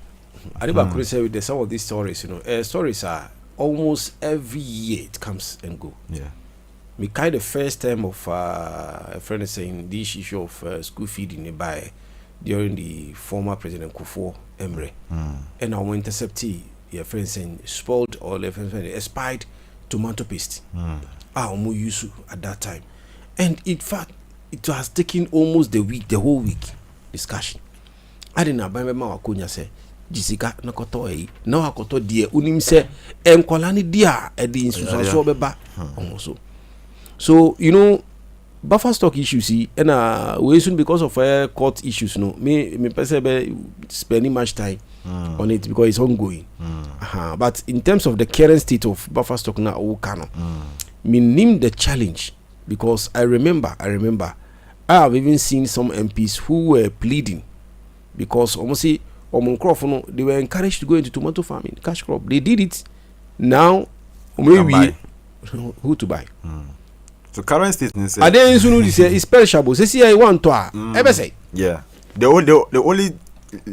[SPEAKER 3] Adeba say with some of these stories, stories are almost every year it comes and go.
[SPEAKER 5] Yeah.
[SPEAKER 3] Me kind the first time of a friend is saying this issue of school feeding by during the former President Kufuor Emre, and I went intercept your friend saying spoiled or expired tomato paste. Omo use at that time, and in fact it has taken almost the whole week discussion. I didn't buy my wakunya say Jessica nakoto na wakoto die unim se enkwalani dia e di insusu beba almost. So buffer stock issues and we soon because of court issues me person be spending much time on it because it's ongoing. But in terms of the current state of buffer stock now me name the challenge because I remember I have even seen some MPs who were pleading because almost they were encouraged to go into tomato farming, cash crop. They did it. Now, maybe who to buy?
[SPEAKER 5] So current statement
[SPEAKER 3] are they it's perishable? Say I want to ever say.
[SPEAKER 5] Yeah. The only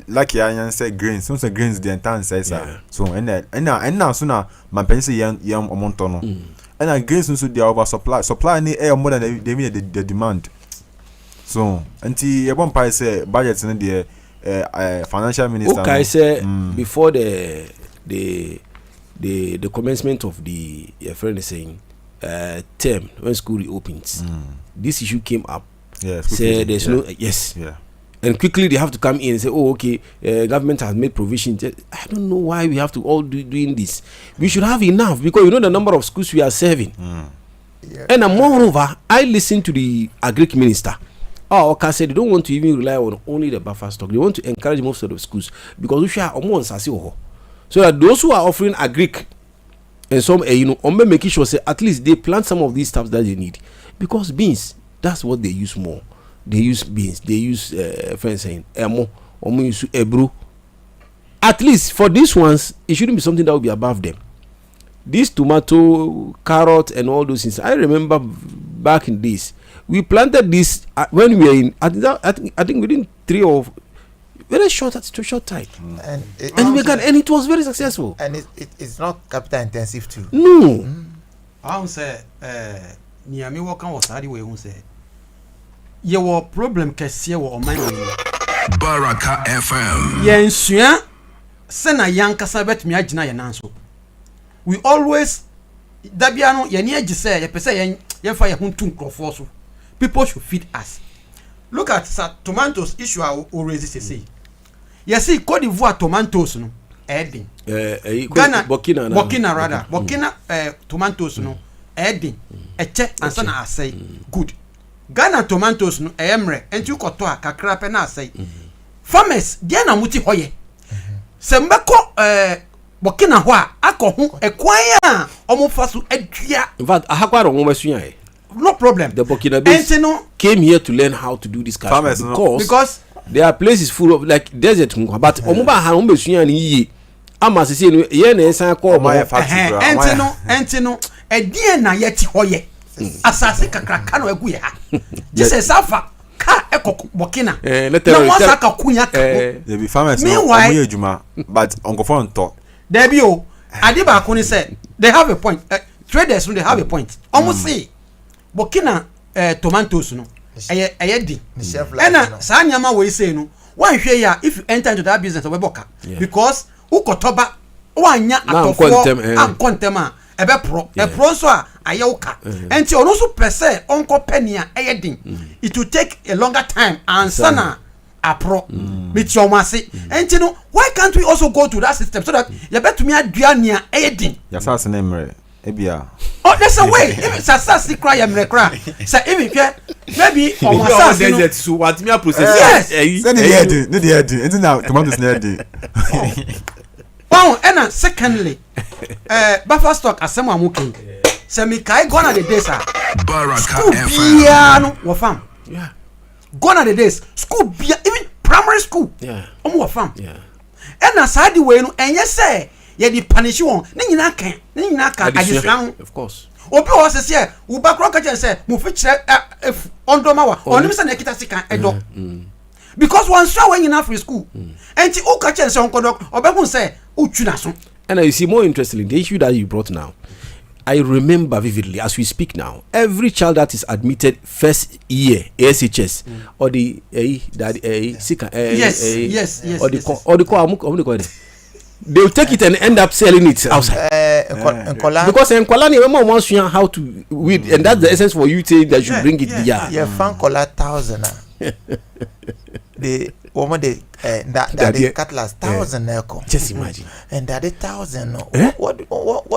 [SPEAKER 5] like I say grains. Some say grains the entire size. So and now sooner my pension young omontono. And grains also they oversupply. Supply any air more than they mean the demand. So until one price say budget in the financial minister.
[SPEAKER 3] Okay, say before the commencement of the your friend is saying term when school reopens, this issue came up.
[SPEAKER 5] Yes.
[SPEAKER 3] Say there's no and quickly they have to come in and say, oh, okay, government has made provision. I don't know why we have to all doing this. We should have enough because the number of schools we are serving. And moreover, I listened to the agric minister. Okay, said they don't want to even rely on only the buffer stock. They want to encourage most of the schools because we share so that those who are offering agric and some making sure say at least they plant some of these stuff that they need because beans that's what they use more. They use beans. They use friends saying use ebru. At least for these ones, it shouldn't be something that will be above them. This tomato, carrot, and all those things. I remember back in this. We planted this when we were in. I think within 3 or very short time, and it was very successful.
[SPEAKER 4] And it's not capital intensive too.
[SPEAKER 3] No.
[SPEAKER 6] I say, Niami Walker was hardly way. Say, your problem can see what on my
[SPEAKER 2] Baraka FM.
[SPEAKER 6] Yensuya, Sena Yanka Sabet Miajina Yananso. We always Dabiano Yania Jise, Yapesa Yafaya Huntum Crofosu. People should feed us. Look at tomatoes issue I already say. You see, Cote d'Ivoire tomatoes no adding.
[SPEAKER 3] Ghana
[SPEAKER 6] Burkina tomatoes no adding. Eche ansana I say good. Ghana tomatoes no emre and you got to a kakra pena say. Farmers diana muti hoye. Sembeko Burkina Hwa akohu ekwanya omofasu edua.
[SPEAKER 3] In fact, ahakwa ro masuya.
[SPEAKER 6] No problem.
[SPEAKER 3] The Burkinabes came here to learn how to do this kind of because there are places full of like desert but omuba ha umbe suya ni yi ama sese no ye na esan call my
[SPEAKER 6] entino edie na yeti hoye asase kakraka no egu ye ha Jesus afa ka ekoko Burkina na wasa ka kunya ka
[SPEAKER 5] they be farmers no omo ejuma but onkofo nto
[SPEAKER 6] there be o adiba ko ni say they have a point traders no they have a point almost say Burkina tomatoes no di ena sa nyama we say no wan hwe ya if you enter into that business we boka because ukotoba wanya atofo akontem ebe pro so a ayoka enti ono so pese onko penia din it will take a longer time and sana apro mit your mase enti no why can't we also go to that system so that you betumi adua nia din
[SPEAKER 5] ya sasa na emre ebia
[SPEAKER 6] oh there's a way if it's a cry emre cry say even maybe on my
[SPEAKER 3] desert so what me process
[SPEAKER 6] yes
[SPEAKER 5] say the head enti na tomatoes na head
[SPEAKER 6] And secondly, buffer stock asem amukin. Say me kai gone are the days are.
[SPEAKER 2] Baraka
[SPEAKER 6] School
[SPEAKER 2] FM.
[SPEAKER 6] biano wa fam.
[SPEAKER 3] Yeah.
[SPEAKER 6] Gone are the days. School bia even primary school.
[SPEAKER 3] Yeah.
[SPEAKER 6] Wa fam.
[SPEAKER 3] Yeah.
[SPEAKER 6] And aside the way no enye say ye di punish won. Ne nyina kan adisua.
[SPEAKER 3] Of course.
[SPEAKER 6] Obi o se say wo ba kro ka je say mo fi kire ondoma wa. Onim say na kita sika edo. Because one saw when you free school. And you catch and say Uncle say Uchuna.
[SPEAKER 3] And you see, more interestingly, the issue that you brought now, I remember vividly as we speak now. Every child that is admitted first year ASHS or the
[SPEAKER 6] yes,
[SPEAKER 3] or the they will take it and end up selling it outside. Because in Kolani, everyone wants to know how to weed, and that's the essence for you saying that you bring it here.
[SPEAKER 4] Yeah, fan kola 1,000. The woman the cutlass 1,000 echo.
[SPEAKER 3] Just imagine.
[SPEAKER 4] And that 1,000. What?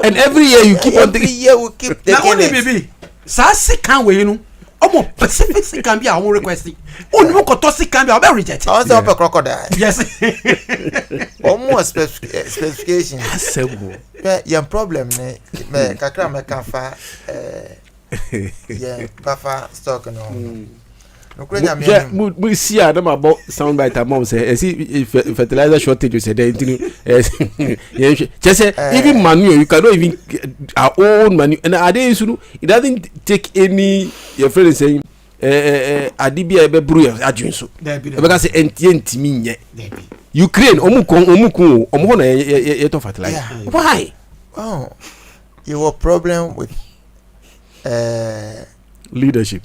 [SPEAKER 3] And every year you keep on
[SPEAKER 4] every year we keep the
[SPEAKER 6] now only baby. Sasi can we you know. Omo Pacific can be our request. Only Kotosi can be our reject.
[SPEAKER 4] I was up a crocodile.
[SPEAKER 6] Yes.
[SPEAKER 4] Almost specification.
[SPEAKER 3] Simple.
[SPEAKER 4] Your problem me kakra me kafa yeah buffer stock no.
[SPEAKER 3] We see them about sound bite mom say see fertilizer shortage you say just say even manure you cannot even our own manure and are they it doesn't take any your friend is saying adibia ebe bru adwin so because say enti nye Ukraine omu na ye to fertilizer why
[SPEAKER 4] you have problem with
[SPEAKER 3] leadership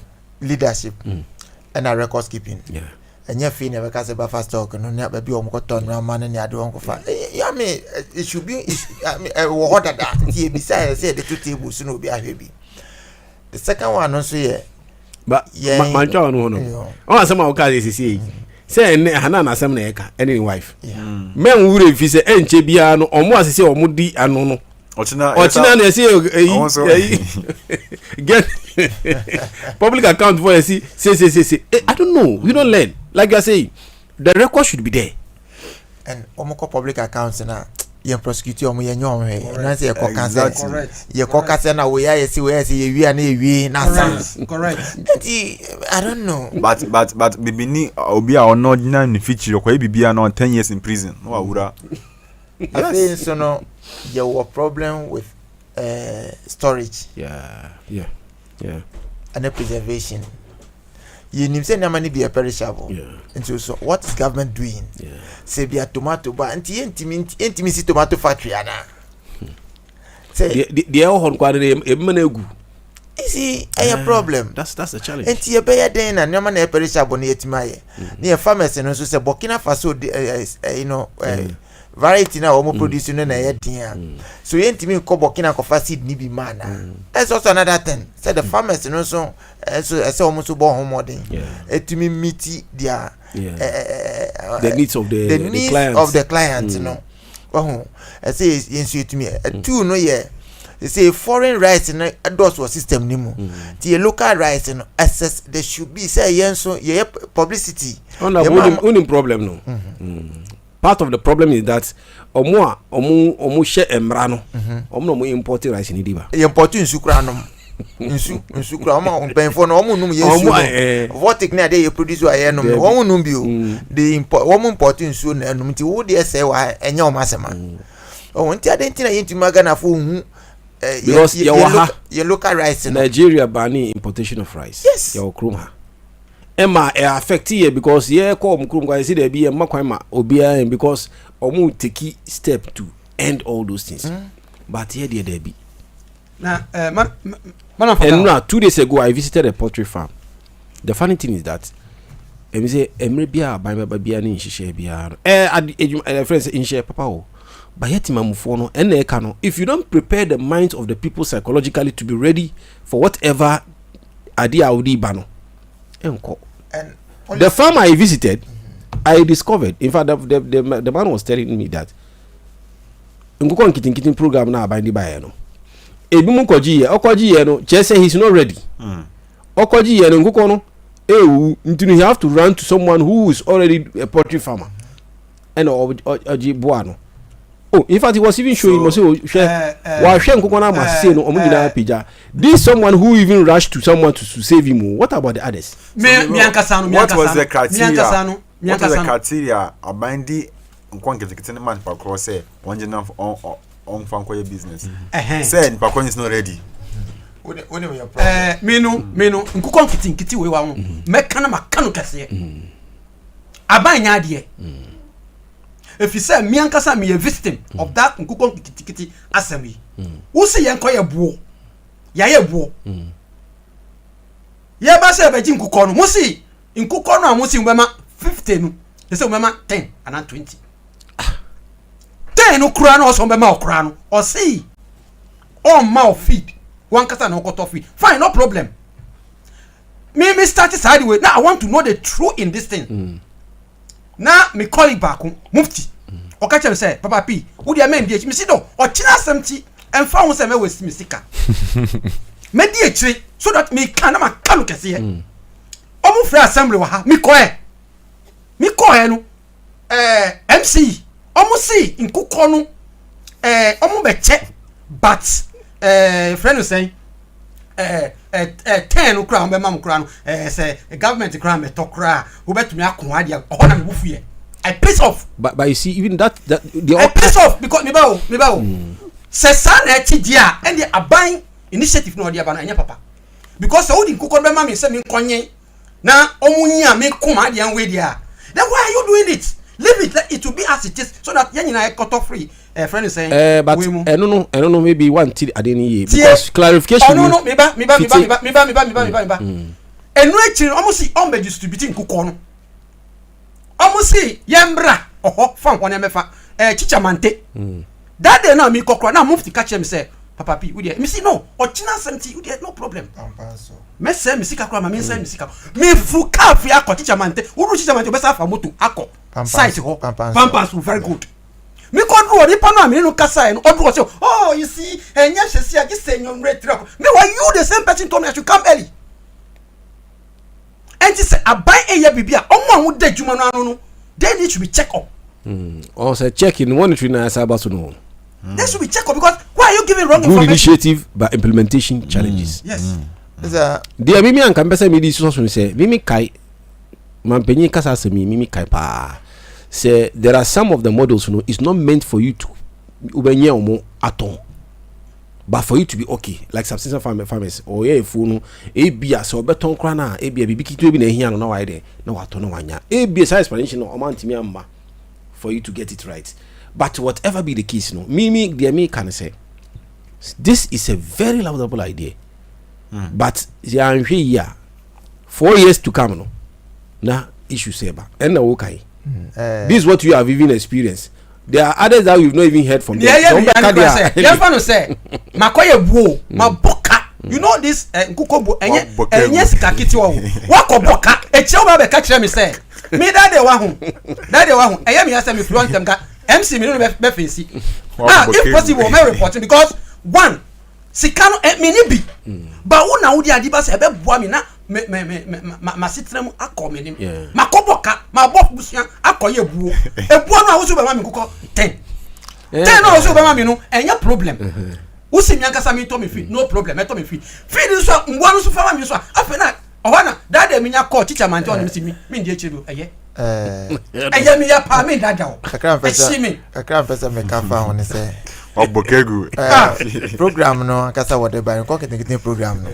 [SPEAKER 4] and a record keeping.
[SPEAKER 3] Yeah.
[SPEAKER 4] And your fee never cast a buffer stock and never be on cotton man and you don't go far. I mean, it should be what that here besides say the two tables soon will be a baby. The second one also here.
[SPEAKER 3] But yeah, my child no. Oh, some of guys say Hana na some neka any wife. Men would if you say enche no or more say or mudi anono. Ochina na say get public account for say I don't know, we don't learn. Like I say, the record should be there.
[SPEAKER 4] And omoko public accounts na ye prosecute omo ye nyon he na say ye kokase ye kokase na we ya see we say ye wi na ewi na sans
[SPEAKER 6] correct.
[SPEAKER 4] I don't know,
[SPEAKER 5] but bibini obi a ono na ni feature ko bibia na 10 years in prison no awura.
[SPEAKER 4] I think so no you have a problem with storage
[SPEAKER 3] Yeah
[SPEAKER 4] and the preservation. You need say na money be a perishable. And so what is government doing? Say be a tomato bar and intimate tomato factory ana. Say
[SPEAKER 3] the all kware emenegu.
[SPEAKER 4] You see a problem.
[SPEAKER 3] That's the challenge.
[SPEAKER 4] And you be then and no man e perishable na yetimaye. Near farmers and so say Burkina Faso variety na omo produce no na yedia. So yentimi ko Burkina ko seed ni bi mana. That's also another thing. Say the farmers no so omo so bo homodin. Etimi meet their
[SPEAKER 3] the needs of the clients.
[SPEAKER 4] Of the clients no. Oh, I say yensu etimi two no ye. They say foreign rights in a door system nimu. The local rights in access there should be say yenso ye publicity.
[SPEAKER 3] Only problem no. Part of the problem is that omu share emra no omu import rice ni diba
[SPEAKER 4] import nsukura no nsukura omu penfo no omu num yesu votic na dey produce wa ye no omu num bi o the import nsu na num ti wo dey say wa enya o masema o nti adenti na yenti magana fo hu
[SPEAKER 3] because
[SPEAKER 4] your local rice
[SPEAKER 3] Nigeria banning importation of rice.
[SPEAKER 4] Yes.
[SPEAKER 3] Your kroma Emma affect here because here come krum see there be a makwama obia because omu take step to end all those things. But here there be.
[SPEAKER 6] Now
[SPEAKER 3] and now 2 days ago I visited a poultry farm. The funny thing is that me say emre bia by bia ni nhihye bia friends in share papa o but yet mamufo no and e ka no if you don't prepare the minds of the people psychologically to be ready for whatever idea audi ba no enko. And the farm I visited, I discovered. In fact, the man was telling me that Ngukon kitin program na abandi ba no. Ebi mu okoji ye no, just say he's not ready. Okoji ye no Ngukon no, you have to run to someone who is already a poultry farmer. And oji boa no. Oh, in fact, he was even showing was this someone who even rushed to someone to save him. What about the others?
[SPEAKER 5] What was the criteria? What was the criteria abandi nkwankete man pakro say one general on fankoye business. Say pakro is not ready.
[SPEAKER 6] Menu nkukon kiti we wa meka na makano kase. Abanya ade. If you say me ankasa me a victim of that nkukon kiti asemi. Wo se yen koye buo. Ya ye buo. Ye ba se be ji nkukon no. Mo si nkukon no a mo si mbema 50 no. They say mbema 10 and 20. 10 no kura no so mbema okura no. O see on mouth feed. One kasa no cut off feed. Fine, no problem. Me start sideways. Now I want to know the truth in this thing. Now me call it back mufti. Okache me say papa P, wo dia men die me si do o kina asɛmti emfa ho sɛ me wasi me sika. Me die akire so that me kan na maka no kɛse ye. Omo frɛ assembly wa ha me kɔ e no MC omo si nkukɔ no omo be che but friend no say 10 no kra be mam kra no say government kra me to kra wo betumi akon ade ho na me bufu ye. I piss off. But
[SPEAKER 3] you see, even that the
[SPEAKER 6] I piss off because me bawo. Se sa na ti dia and the aban initiative no dia ba na enya papa. Because so di nkukɔ be ma me se me nkonye na omunya me kuma dia we dia. Then why are you doing it? Leave it, let it to be as it is so that yenina cut off free. Friend is saying
[SPEAKER 3] but no maybe one till adeni because clarification.
[SPEAKER 6] No me ba. Enu echi almost see on be distributing nkukɔ no. Almost see yembra fan one mefa chichamante that day now me kokra now move to catch him say papa P we there me see no ochina semti we there no problem me say me sika kra ma me say me sika me fuka fi akọ chichamante uru chichamante be sa fa moto akọ site ho pampas very good me control the panel me no kasa no odro say oh you see enya hwese a gise nyom retrako me why you the same person told me I should come early. And she said, "Abai eya bibia, omo hu de juma no, they need to be check up."
[SPEAKER 3] Or say check in one train as about to know.
[SPEAKER 6] They should be check up because why are you giving wrong
[SPEAKER 3] good
[SPEAKER 6] information?
[SPEAKER 3] Initiative but implementation challenges.
[SPEAKER 6] Yes.
[SPEAKER 3] Dear Mimi and Campesa made this also say Mimi Kai Mampenny Casa Mimi Kai pa say there are some of the models you know it's not meant for you to ubenye omo at all. But for you to be okay, like subsistence farmers or no ABS so beton crana, ABS bibiki to be here no why there, no what no one ABS explanation no amount me amba for you to get it right. But whatever be the case, no, me dear me can say this is a very laudable idea. But yeah, 4 years to come, no, na issue saber and no okay. This is what you have even experienced. There are others that we've not even heard from them.
[SPEAKER 6] Yeah, say makoye buo, maboka. You know this nkuko buo enye sika kiti wo. Wako boka. Eche o ba be ka kire me say. Me that dey wa hu. Eye me say me front them ka MC me no be face. If possible me reporting because one sika no me ni bi. Ba wo na wo di adiba say be boa me na ma sitrem akọ me nim. Makoboka, ma bok busia akọye buo. Ebuo no a wo so be ma me nkuko 10. 10 no wo so be ma me no enya problem. Wo si mi ankasa me to me fi no problem me to me fi. Fi ni so ngwa no so fa ma me so afa na ohana that dey me nya call teacher man to me si me ndi echiru eye. Eye mi ya pa me dada o.
[SPEAKER 4] Kakra pesa me ka fa ho ne say
[SPEAKER 5] Obokegu.
[SPEAKER 4] Program no ankasa what dey buy ko ketekete program no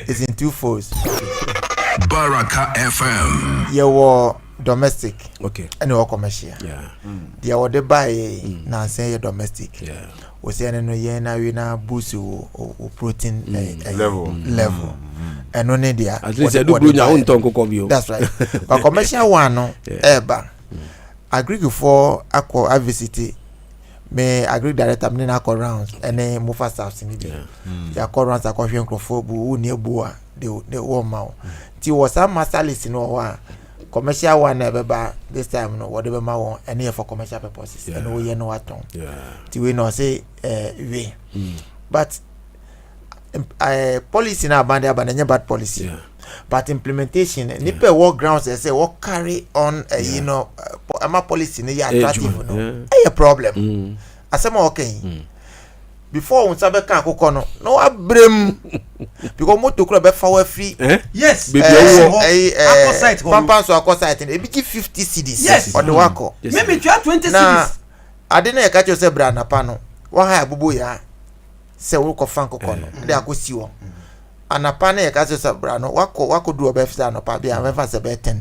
[SPEAKER 4] is in two folds.
[SPEAKER 2] Baraka FM.
[SPEAKER 4] Your domestic,
[SPEAKER 3] okay,
[SPEAKER 4] and your commercial.
[SPEAKER 3] Yeah.
[SPEAKER 4] The what they buy na say domestic.
[SPEAKER 3] Yeah.
[SPEAKER 4] We say no ye na we na boost o protein level. And no need there.
[SPEAKER 3] At least I do bring your own tongue kokobio.
[SPEAKER 4] That's right. But commercial one no eba. Agree for akọ visit me agree director me na akọ rounds and then move fast out in the. Ya akọ rounds akọ hwe nkrofo bu ne bua the warm ti was some master list no one commercial one beba this time no whatever ma won any for commercial purposes and we no aton ti we no say we but policy na abandon bad policy but implementation nipa work grounds say what carry on you know ama policy ne ya attractive no a problem asema okay before on sabe kan akokɔ no no abrem because moto kura be fa wa free
[SPEAKER 6] yes
[SPEAKER 4] site pampa so akɔ site e bi 50 cedis
[SPEAKER 6] yes
[SPEAKER 4] or the wako
[SPEAKER 6] maybe 20 cedis
[SPEAKER 4] na ade na ye ka cho se bra na pa no wa ha abubu ya se wo kɔ fan kokɔ no de akosi wo anapa na ye ka cho se bra no wako du oba fisa no pa bia me fa se be 10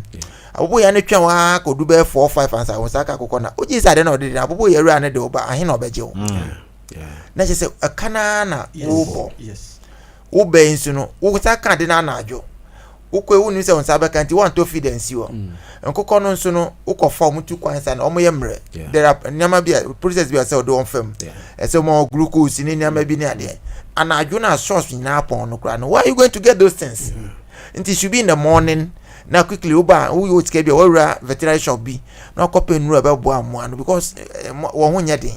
[SPEAKER 4] abubu ya ne twa wa ko du be 4 5 ansa wo saka kokɔ na oji sa de na ode na abubu ya ru ane de oba ahe na obeje wo na je se akana na wo wo be nsu no wo saka de na ajo wo ko ewu ni se won sa be kan ti want to feed nsi wo nkokɔ no nso no wo kɔ fa mutu kwansa na omo ye mre there are nyama bia process bia se do on fam e se mo glucose ni nyama bi ni ade ana ajo na source ni na pon no kra no why are you going to get those things it should be in the morning na quickly uba wo tike bia wura veterinary shop bi na kope nuru be bo amoa no because wo ho nya den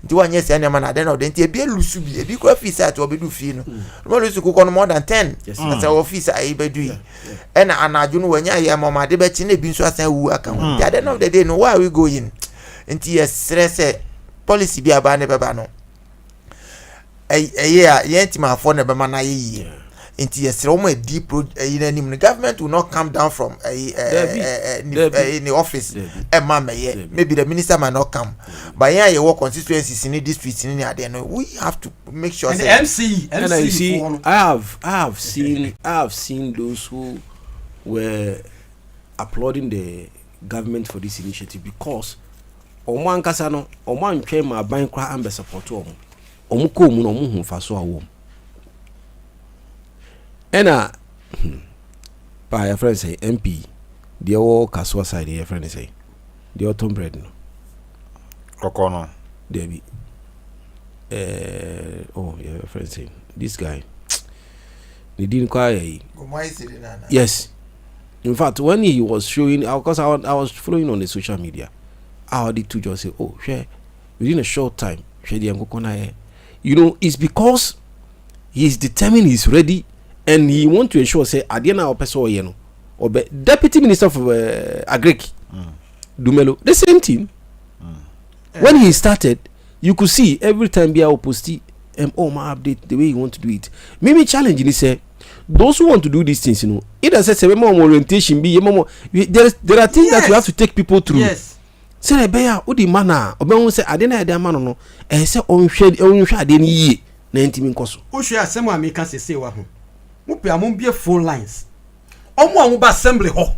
[SPEAKER 4] nti wa nya se na ma na den no den ti e bi lusu bi e bi kra fi site wo be du fi no mo lusu ko no more than 10 as a office ai be du and anaju no wanya ya mama de be chi na bi nso asan wu aka ho at the end of the day no why are we going nti yes stress policy bi aba ne be ba no yeah yenti ma for ne be ma na yi into yes deep the government will not come down from in the office maybe the minister might not come but yeah you work constituencies in the districts in the we have to make sure
[SPEAKER 6] and the MC
[SPEAKER 3] and I see I have seen those who were applauding the government for this initiative because omo ankasa no omo antwe ma ban kra ambe support omo ko mu no omo hu fa so awo ena by your friend say MP the all Kaswa side your friend say the autumn bread no
[SPEAKER 5] kokono
[SPEAKER 3] Debbie oh your friend say this guy they didn't quite yes in fact when he was showing because I was following on the social media I did to just say oh share within a short time share the kokona you know it's because he's determined he's ready and he want to ensure say adiana opeso ye no obe deputy minister of agric Dumelo the same thing when he started you could see every time be our posti oh my update the way you want to do it maybe challenge ni say those who want to do these things you know either say more orientation be there are things that you have to take people through
[SPEAKER 6] yes
[SPEAKER 3] say be ya odi mana obe won say adiana ade ama no say onhwe ade ni yie na ntimi nkoso
[SPEAKER 6] o hwe asem a me ka say wa ho mupe amon bie phone lines omo amu ba assembly ho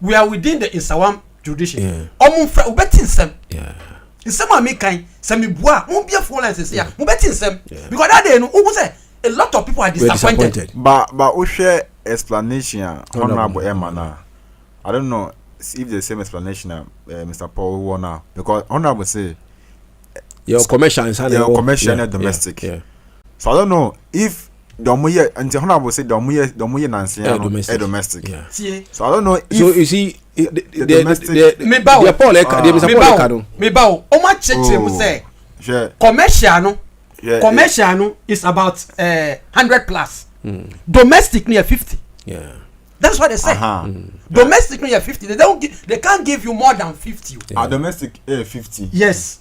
[SPEAKER 6] we are within the Isawam jurisdiction omo fra ubeti nsem nsem a me kan say me bua mo bie phone lines say ya mo beti nsem because that day no who say a lot of people are disappointed.
[SPEAKER 5] But we share explanation honorable Emma. I don't know if the same explanation Mr. Paul Warner because honorable say
[SPEAKER 3] your commercial
[SPEAKER 5] and domestic. Yeah. So I don't know if domuye until honorable say domuye domestic. Yeah. So I don't know if
[SPEAKER 3] so you see the
[SPEAKER 6] domestic
[SPEAKER 3] me Paul
[SPEAKER 6] me Bawa o ma cheche mu say commercial no commercial no is about 100 plus. Domestic near 50. Yeah. That's what they say. Domestic near 50. They can't give you more than 50.
[SPEAKER 5] Domestic 50.
[SPEAKER 6] Yes.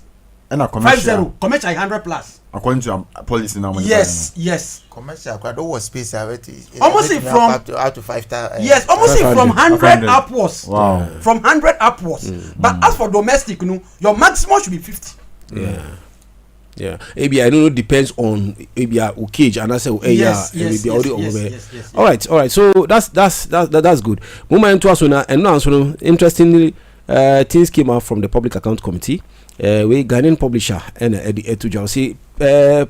[SPEAKER 5] And a commercial
[SPEAKER 6] 50 commercial 100 plus.
[SPEAKER 5] According to policy now.
[SPEAKER 6] Yes.
[SPEAKER 4] Commercial quite over space
[SPEAKER 6] almost from
[SPEAKER 4] up to 5,000.
[SPEAKER 6] Yes, almost from 100 upwards.
[SPEAKER 5] Wow.
[SPEAKER 6] From 100 upwards. But as for domestic, your maximum should be 50.
[SPEAKER 3] Yeah, maybe I don't know. Depends on maybe a cage, and I say,
[SPEAKER 6] yes.
[SPEAKER 3] All right. So that's good. Moment to us and now, so interestingly, things came out from the Public Account Committee. We Ghanaian publisher and Etuja say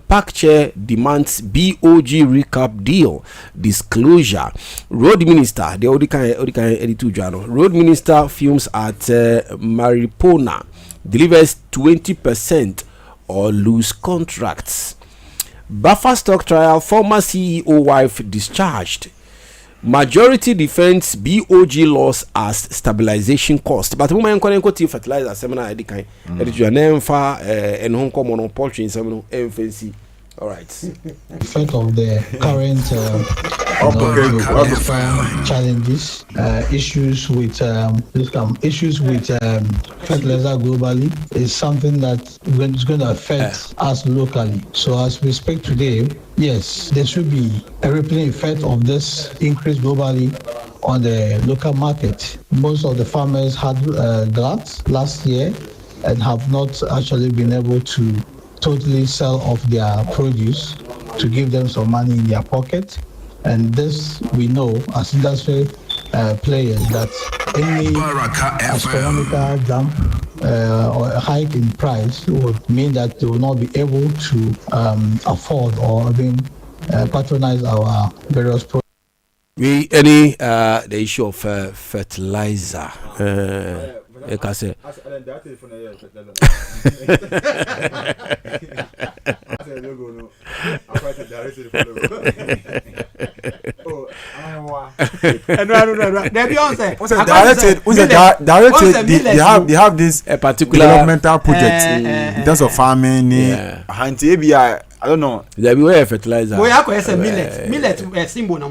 [SPEAKER 3] Park Chair demands BOG recap deal disclosure. Road Minister the Etuja Road Minister fumes at Maripona delivers 20%. Or lose contracts. Buffer stock trial, former CEO wife discharged. Majority defends BOG loss as stabilization cost. But woman couldn't fertilizer seminar Adekye. And Hong Kong monopoly in some FNC. All right.
[SPEAKER 7] Effect of the current challenges, issues with fertilizer globally is something that is going to affect us locally. So as we speak today, yes, there should be a rippling effect of this increase globally on the local market. Most of the farmers had droughts last year and have not actually been able to totally sell off their produce to give them some money in their pocket. And this we know as industry players that any astronomical jump or a hike in price would mean that they will not be able to afford or even patronize our various products.
[SPEAKER 3] The issue of fertilizer. Like I say.
[SPEAKER 5] They have this
[SPEAKER 3] a particular
[SPEAKER 5] developmental project in terms of farming. I don't know.
[SPEAKER 3] There be fertilizer.
[SPEAKER 6] We have millet symbol na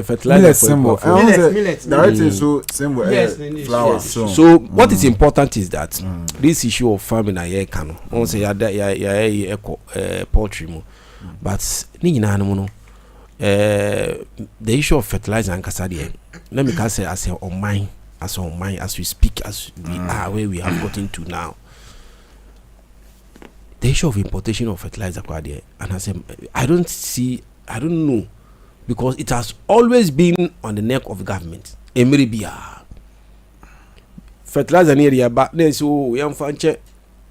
[SPEAKER 3] fertilizer
[SPEAKER 5] symbol.
[SPEAKER 6] Millet.
[SPEAKER 5] Directly so symbol.
[SPEAKER 6] Yes,
[SPEAKER 5] flower.
[SPEAKER 6] yes.
[SPEAKER 3] So what is important is that this issue of farming na ye kano. On say ya poultry mo. But ni nyina no the issue of fertilizer and kasadi. Let me say as on mine as we speak, as we are where we have gotten to now. The issue of importation of fertilizer, and I don't know, because it has always been on the neck of the government. Emiribia fertilizer near the back there, so young fanche,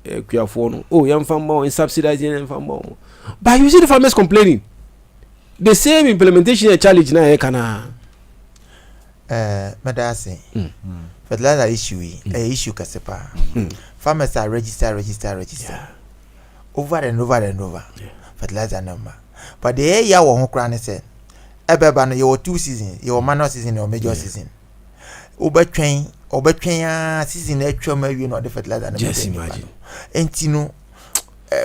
[SPEAKER 3] young farm more and subsidizing and farm more. But you see the farmers complaining. The same implementation challenge now, kana.
[SPEAKER 4] Madasi, fertilizer issue kasepa. Farmers are registered.
[SPEAKER 3] Yeah.
[SPEAKER 4] Over and over. Fertilizer number. But the year won crown said, Ebeba, your 2 seasons, your minor season or major season. Overtrain season actual maybe not the fertilizer.
[SPEAKER 3] Just imagine.
[SPEAKER 4] And Tino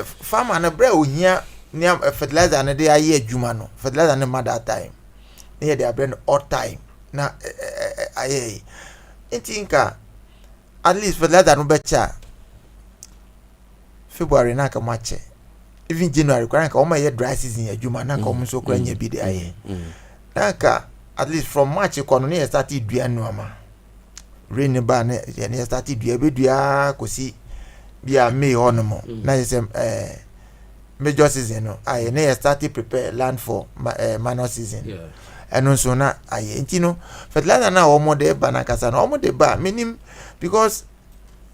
[SPEAKER 4] farmer and a brew here near fertilizer and a day a year Jumano, fertilizer and a mother time. Near their brand all time. Now, I think at least fertilizer no better. February na ka mache even January kwa nka o ma ye dry season ya juma na ka o so kura nya bi de aye na ka at least from March kono ne start dua no ama rain ba ne start dua be dua kosi bia May hono mo na ye major season no aye ne start prepare land for minor season and so na aye ntino fertilizer na o mo de ba na kasa na o mo de ba minim because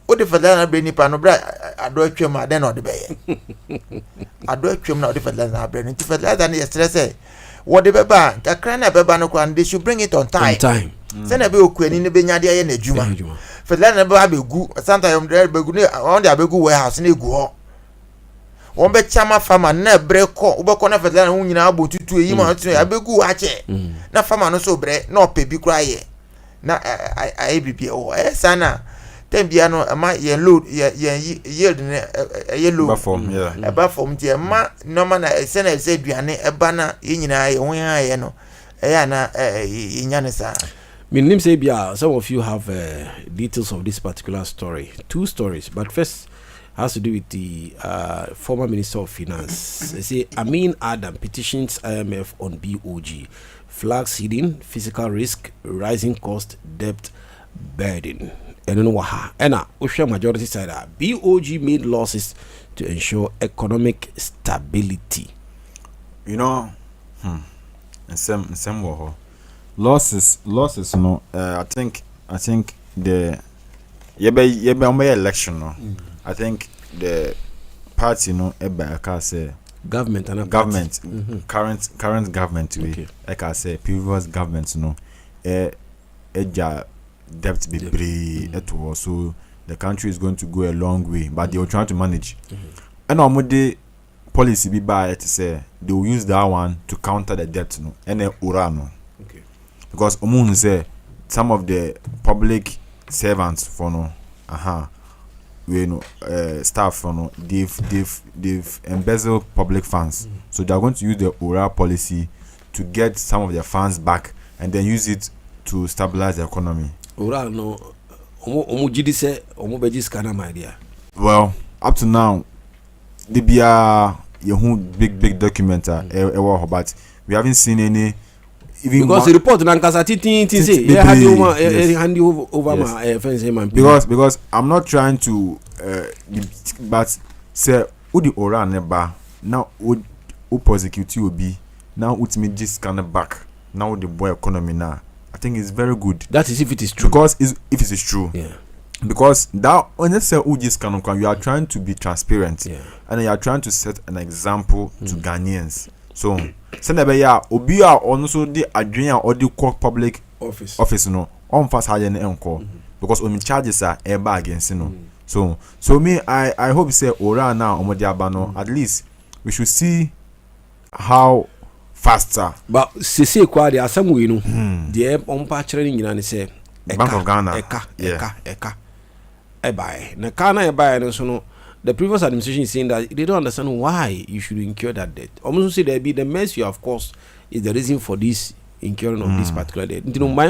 [SPEAKER 4] o de fertilizer be ni pa no bra ado atwam ade na o de be ye ado atwam na o de fertilizer na bra ni fertilizer na stress what de be ba kakra na be ba no kwa they should bring it on time say na be okuani ne be nya de ye na adwuma fertilizer na be abegu sometimes dem be gu ne on de abegu warehouse na egu ho won be chama farmer na bre ko wo be ko na fertilizer na nyina abotutu eyi ma tun abegu wa che na farmer no so bre na opebi kura ye na IBP o sana tembiano ama ye load ye yield ne yellow form tie ma normal na se na se duane eba na ye nyina ye ho ye no ya na nya ne sa
[SPEAKER 3] minim say bia some of you have details of this particular story, 2 stories, but first has to do with the former Minister of Finance. They say Amin Adam petitions IMF on BOG, flags hidden physical risk, rising cost, debt burden. And Osha majority side BOG made losses to ensure economic stability.
[SPEAKER 5] You know, and some losses. No, I think the election. No, I think the party. No,
[SPEAKER 3] government and
[SPEAKER 5] current government. Okay. Like I say, previous government. No, debt be pretty so the country is going to go a long way, but they are trying to manage. And the policy be by to say they will use that one to counter the debt, no, and then urano.
[SPEAKER 3] Okay.
[SPEAKER 5] Because say some of the public servants for no, staff for no, they've embezzled public funds, so they are going to use the URA policy to get some of their funds back and then use it to stabilize the economy.
[SPEAKER 3] Well,
[SPEAKER 5] up to now, the big document, but we haven't seen any. Even
[SPEAKER 3] because the report
[SPEAKER 5] because I'm not trying to but say udi ora neba now would prosecute you be now with me this kind of back now the boy economy now. I think it's very good.
[SPEAKER 3] That is if it is true.
[SPEAKER 5] Because if it is true.
[SPEAKER 3] Yeah.
[SPEAKER 5] Because that when you say this kind of you are trying to be transparent.
[SPEAKER 3] Yeah.
[SPEAKER 5] And you are trying to set an example to Ghanaians. So send obi a also the adwene or the public office no on fast higher enko because on charges are a bag against no. So me I hope say ora now omodiabano at least we should see how faster.
[SPEAKER 3] But sisi kwa the asamu no the ompa chere nyina ne say
[SPEAKER 5] Bank of Ghana
[SPEAKER 3] eka ebai na kana ebai no so no. The previous administration is saying that they don't understand why you should incur that debt. Almost say there be the mess you of course is the reason for this incurring of this particular debt. You know, my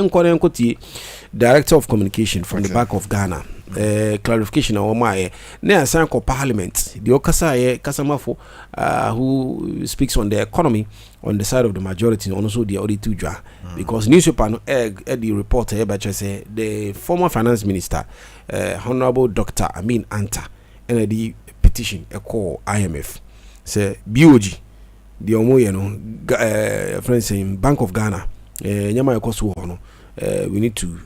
[SPEAKER 3] director of communication from the Bank of Ghana, clarification on my near Sanko Parliament, the Okasa Kasamafo, who speaks on the economy on the side of the majority, and also the auditor, because newspaper the reporter here say the former finance minister, Honorable Dr. Amin Anta. And the petition a call IMF say BOG the omo friends saying Bank of Ghana nyama ekoso ho no we need to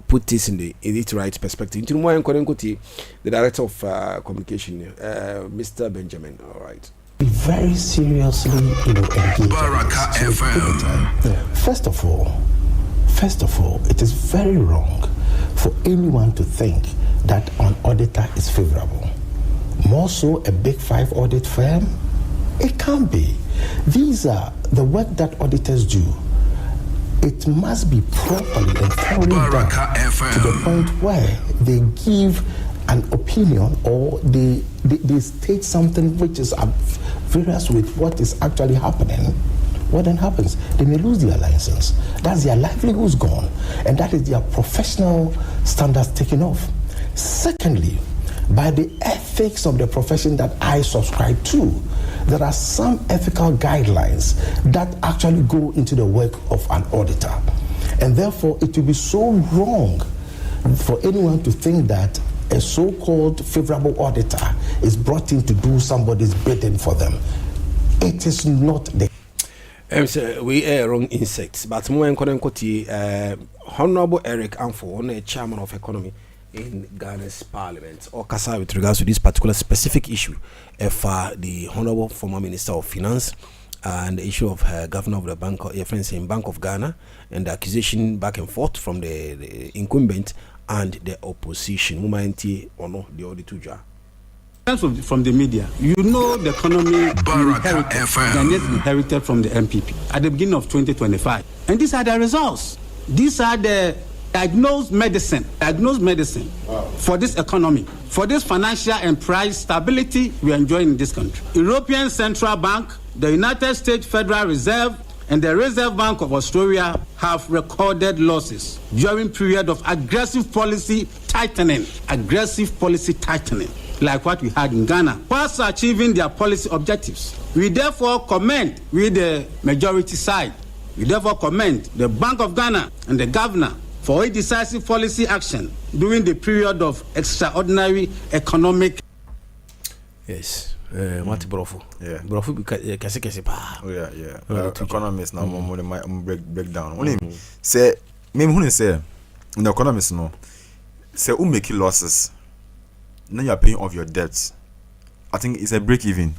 [SPEAKER 3] put this in its right perspective. Into more the director of communication Mr. Benjamin. All right,
[SPEAKER 8] very seriously engaged.
[SPEAKER 2] Baraka FM.
[SPEAKER 8] First of all, it is very wrong for anyone to think that an auditor is favorable. More so a big five audit firm? It can't be. These are the work that auditors do. It must be properly and thoroughly done to the point where they give an opinion or they state something which is at variance with what is actually happening. What then happens? They may lose their license. That's their livelihoods gone. And that is their professional standards taken off. Secondly, by the ethics of the profession that I subscribe to, there are some ethical guidelines that actually go into the work of an auditor. And therefore, it will be so wrong for anyone to think that a so-called favorable auditor is brought in to do somebody's bidding for them. It is not the
[SPEAKER 3] we are wrong insects, but more encouraging Honorable Eric Amfo, a chairman of economy in Ghana's parliament, or Kasa with regards to this particular specific issue for the Honorable former Minister of Finance and the issue of governor of the bank, your friends in Bank of Ghana, and the accusation back and forth from the incumbent and the opposition. Mumanti or no, the auditor.
[SPEAKER 9] From the media, you know the economy
[SPEAKER 2] Baraka FM
[SPEAKER 9] inherited from the MPP at the beginning of 2025, and these are the results. These are the diagnosed medicine for this economy, for this financial and price stability we enjoy in this country. European Central Bank, the United States Federal Reserve, and the Reserve Bank of Australia have recorded losses during period of aggressive policy tightening, like what we had in Ghana, whilst achieving their policy objectives. We therefore commend, with the majority side, the Bank of Ghana and the governor for a decisive policy action during the period of extraordinary economic.
[SPEAKER 3] Yes. What Brofu?
[SPEAKER 5] Yeah.
[SPEAKER 3] Brofu kase pa.
[SPEAKER 5] Oh yeah. Economists now more break down. Only say maybe who say in the economists no say who make losses. Now you are paying off your debts. I think it's a break even.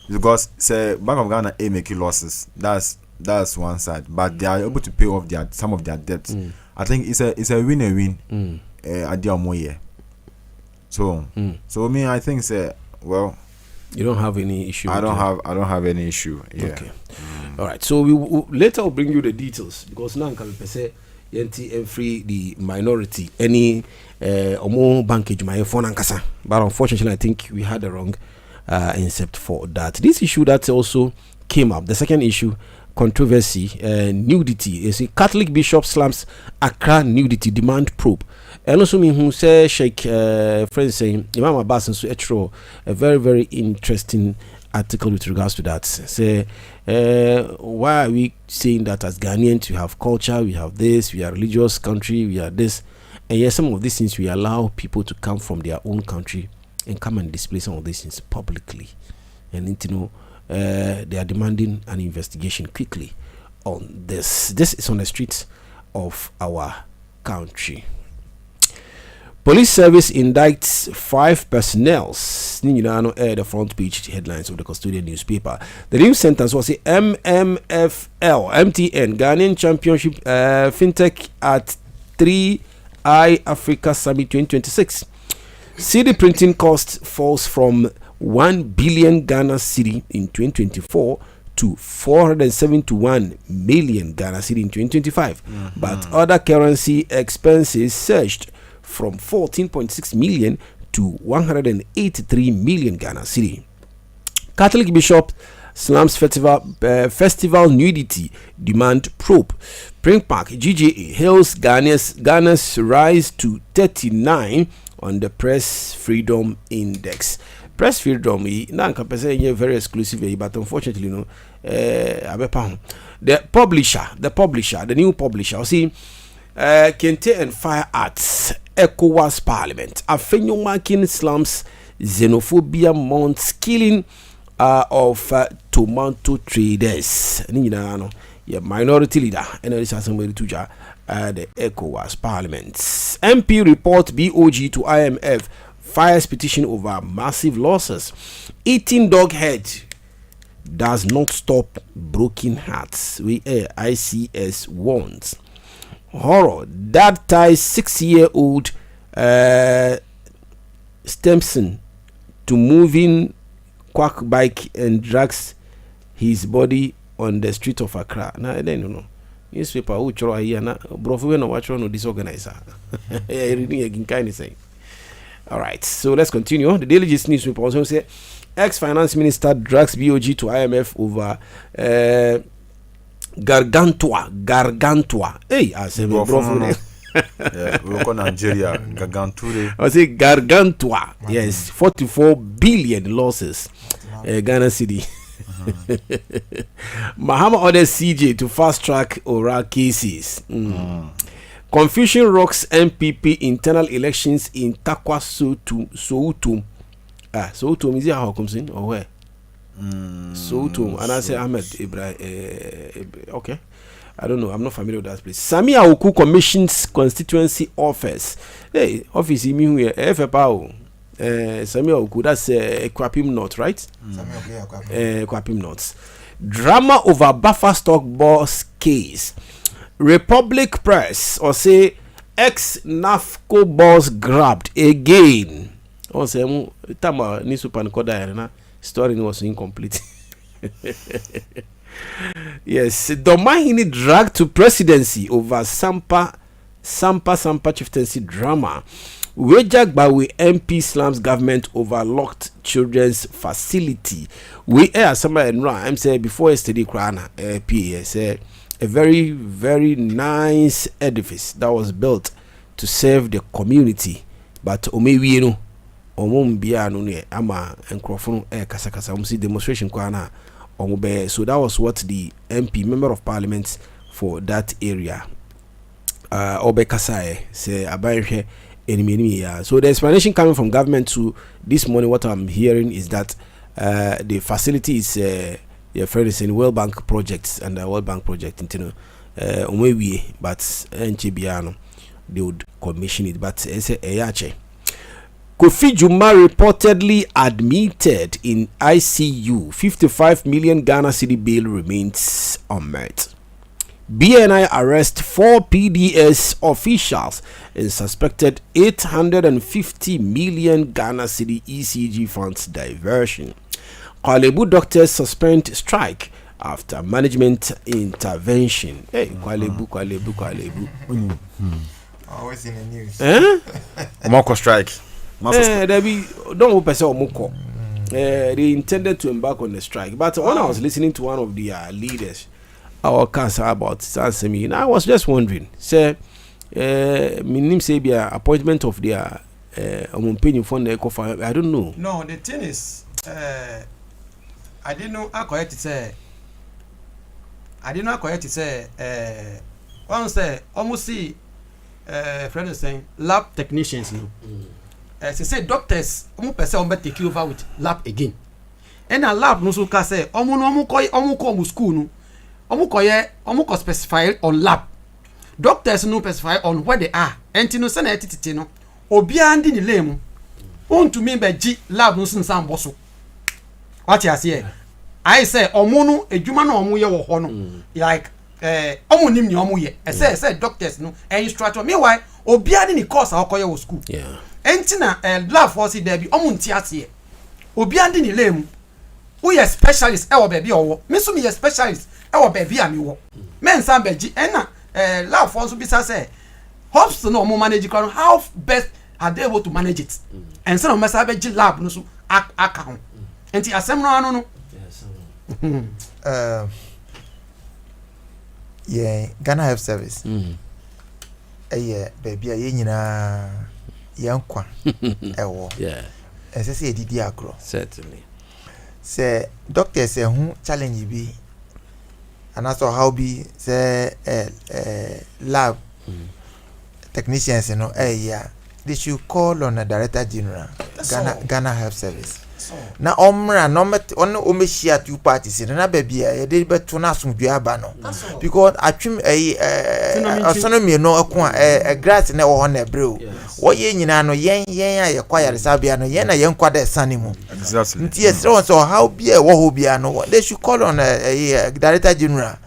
[SPEAKER 5] Because say Bank of Ghana make losses. That's one side, but they are able to pay off some of their debts. I think it's a win-win. At the more year. So me I think say well.
[SPEAKER 3] You don't have any issue.
[SPEAKER 5] I don't have any issue. Yeah.
[SPEAKER 3] Okay. All right. So we later will bring you the details because now can we say NT free the minority any omo bankage my phone and kasa. But unfortunately, I think we had the wrong incept for that. This issue that also came up. The second issue, controversy, nudity. You see, Catholic bishop slams Accra nudity demand probe. And also me who say Sheikh friends saying Imam Abbas and so a very, very interesting article with regards to that. Say why are we saying that as Ghanaians we have culture, we have this, we are a religious country, we are this, and yes, some of these things we allow people to come from their own country and come and display some of these things publicly, and you know they are demanding an investigation quickly on this. This is on the streets of our country. Police service indicts 5 personnel. Nhyira air the front page headlines of the custodian newspaper. The new sentence was the MTN Ghanaian Championship FinTech at 3i Africa Summit 2026. CD printing cost falls from 1 billion Ghana cedi in 2024 to 471 million Ghana cedi in 2025. But other currency expenses surged from 14.6 million to 183 million Ghana cedi. Catholic bishop slams festival nudity demand probe. Spring Park GJA hails Ghana's rise to 39 on the Press Freedom Index. Press freedom na nka pese very exclusive, but unfortunately no the new publisher see Kente and Fire Arts ECOWAS Parliament Afenyo marking slums xenophobia mounts killing of tomato traders. Nhyira no your minority leader and this assembly tuja the ECOWAS Parliament. MP report BOG to IMF fires petition over massive losses. Eating dog head does not stop broken hearts. We ICS warns. Horror. Dad ties 6-year-old Stemson to moving quack bike and drags his body on the street of Accra. Now I don't know. Newspaper who choro here na brofu no watch no disorganizer. Reading again kind of say. All right, so let's continue. The Daily Gist newspaper also say ex-finance minister drags BOG to IMF over Gargantua. Hey, I say brofu.
[SPEAKER 5] Yeah, we go Nigeria Garganture.
[SPEAKER 3] I say Gargantua. Yes, 44 billion losses. Ghana cedi. Mahama orders CJ to fast track oral cases. Confusion rocks MPP internal elections in Takwa Soutum. Soutum is it how it comes in or where? Soutum. And I say Ahmed Ibrahim. Okay. I don't know. I'm not familiar with that place. Sami Awuku commissions constituency office. Hey, office in me here. FPAO. Sami Awuku. That's Kwapim North, right? Kwapim North. Drama over Buffer stock boss case. Republic Press or say ex-NAFCO boss grabbed again. Or say tama ni super nkoda na story was incomplete. Yes, Domahini dragged to presidency over Sampa chieftaincy drama. Wejak Bawa MP slams government overlocked children's facility. We air somebody and I'm saying before yesterday Krana PAS a very, very nice edifice that was built to serve the community. But omewi no omombia no ne ama enkrofo kasa see demonstration kwana omobe. So that was what the MP member of parliament for that area obe kasae say abayhwe enemy ya. So the explanation coming from government to this morning, what I'm hearing is that the facility is your friend is in World Bank projects and the World Bank project but NCBiano they would commission it, but it's a yache. Kofi Juma reportedly admitted in ICU. 55 million Ghana cedi bail remains unmet. BNI arrest 4 PDS officials and suspected 850 million Ghana cedi ECG funds diversion. Kwalebu doctors suspend strike after management intervention. Hey, Kwalebu.
[SPEAKER 4] Always in the news.
[SPEAKER 5] Moko strike.
[SPEAKER 3] There be don't open say omoko. They intended to embark on the strike. But when I was listening to one of the leaders, our council about Sansemi, I was just wondering, say, minim say be appointment of their opinion for the I don't know.
[SPEAKER 6] No, the thing is, I didn't know how correct to say. One say almost see friend is saying lab technicians no. Say doctors person take you over with lab again. And a lab no so ka say omo school no. Omo specify on lab. Doctors no specify on where they are. Enti no say na etititi no. Obia ndi ni lemu. Won to me be G lab no sin sam boso. What you say? I say omo no edwuma na omo ye wo ho no. Like omo nim ni omo ye. Say doctors no instructor me why obia ndi ni course akoye wo school.
[SPEAKER 3] Yeah.
[SPEAKER 6] Enti na lab for see there be omo nti ase. Obia ndi ni lemu. Who ye specialist e wo baby owo. Me so me ye specialist e wo baby ami wo. Men sam be G na lab for so bisa say hops no omo manage crowd how best are they able to manage it. And some must have a lab no so account. Enti asem no no.
[SPEAKER 4] Yeah, Ghana Health Service. Yeah, baby, I nyina yankwa ewo.
[SPEAKER 3] Yeah.
[SPEAKER 4] Ese se edidi agro.
[SPEAKER 3] Certainly.
[SPEAKER 4] Say doctor say who challenge bi. And also how be say lab technicians you know yeah. They should call on a director general Ghana Health Service. Na omra no met on omeshia two parties na baby e dey beto na asomdua aba no because atwem autonomy no ako grass na wo ho na ebreo wo ye nyina no yen aye kwayare sabia no yen na yen kwada sane mu nti esre so how be e wo ho bia no they should call on a director general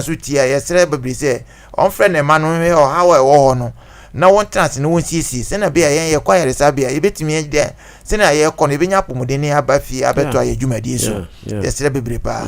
[SPEAKER 4] so tia yesre baby say on friend e ma no he o how e wo ho no na one chance no one see se na be yen ye kwayare sabia e betimi de se na ye ko no be nya pomode ni abafi abeto aye dwumadi so yesre bebre pa.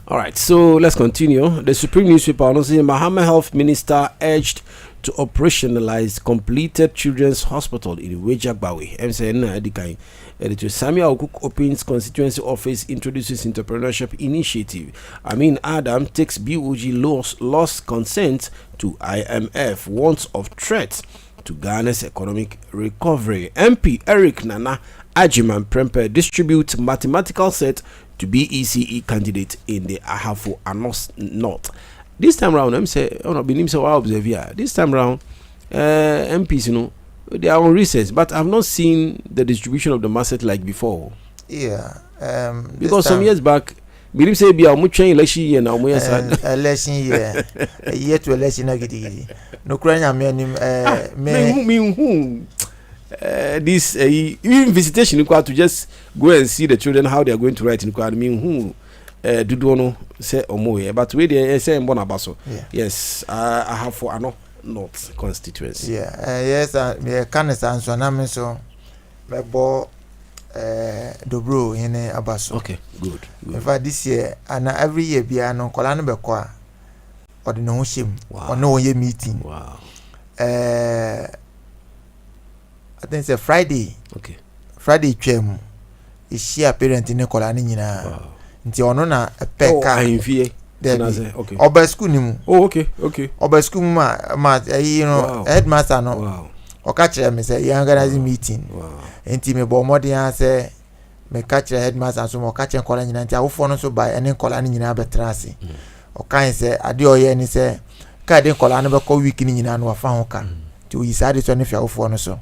[SPEAKER 3] All right, so let's continue. The Supreme Newspaper announcing Mahama Health Minister urged to operationalize completed children's hospital in Bawa. MCN Adekye. Editor Samuel Cook opens constituency office, introduces entrepreneurship initiative. Amin Adam takes BOG lost consent to IMF, warns of threats to Ghana's economic recovery. MP Eric Nana Ajiman Prempe distributes mathematical set to BECE candidate in the Ahafo Anos North. This time round, I'm say, this time round, MPs, you know, they are on recess, but I've not seen the distribution of the market like before.
[SPEAKER 4] Yeah,
[SPEAKER 3] because some years back, believe say be a much election year now.
[SPEAKER 4] Election year, year to election agidi. No Ukrainian
[SPEAKER 3] me this even visitation required to just go and see the children how they are going to write in required mean who do no say omo but we dey say mbonabaso. Yes, I have for ano not constituency.
[SPEAKER 4] Yes, me can answer na me so me bo dobro in abaso.
[SPEAKER 3] Okay, good.
[SPEAKER 4] In fact this year and every year bia no kola no be kwa or the no shame or no year meeting.
[SPEAKER 3] Wow.
[SPEAKER 4] I think it's a Friday.
[SPEAKER 3] Okay.
[SPEAKER 4] Friday twem. Ishia parent in kola ni nyina.
[SPEAKER 3] Wow.
[SPEAKER 4] Nti ono na peka.
[SPEAKER 3] Ahimfie.
[SPEAKER 4] Okay. Oba school ni mu.
[SPEAKER 3] Oh, okay.
[SPEAKER 4] Oba school ma you know headmaster no.
[SPEAKER 3] Wow.
[SPEAKER 4] Okache me say you organize meeting.
[SPEAKER 3] Wow.
[SPEAKER 4] Nti me bo modern say me catch headmaster so mo catch kola nyina nti awofo no so by ene kola ni nyina betrase. Okan say ade oye ni say ka de kola no be ko week ni nyina no afa ho ka. Nti o yisade so ne fia awofo no so.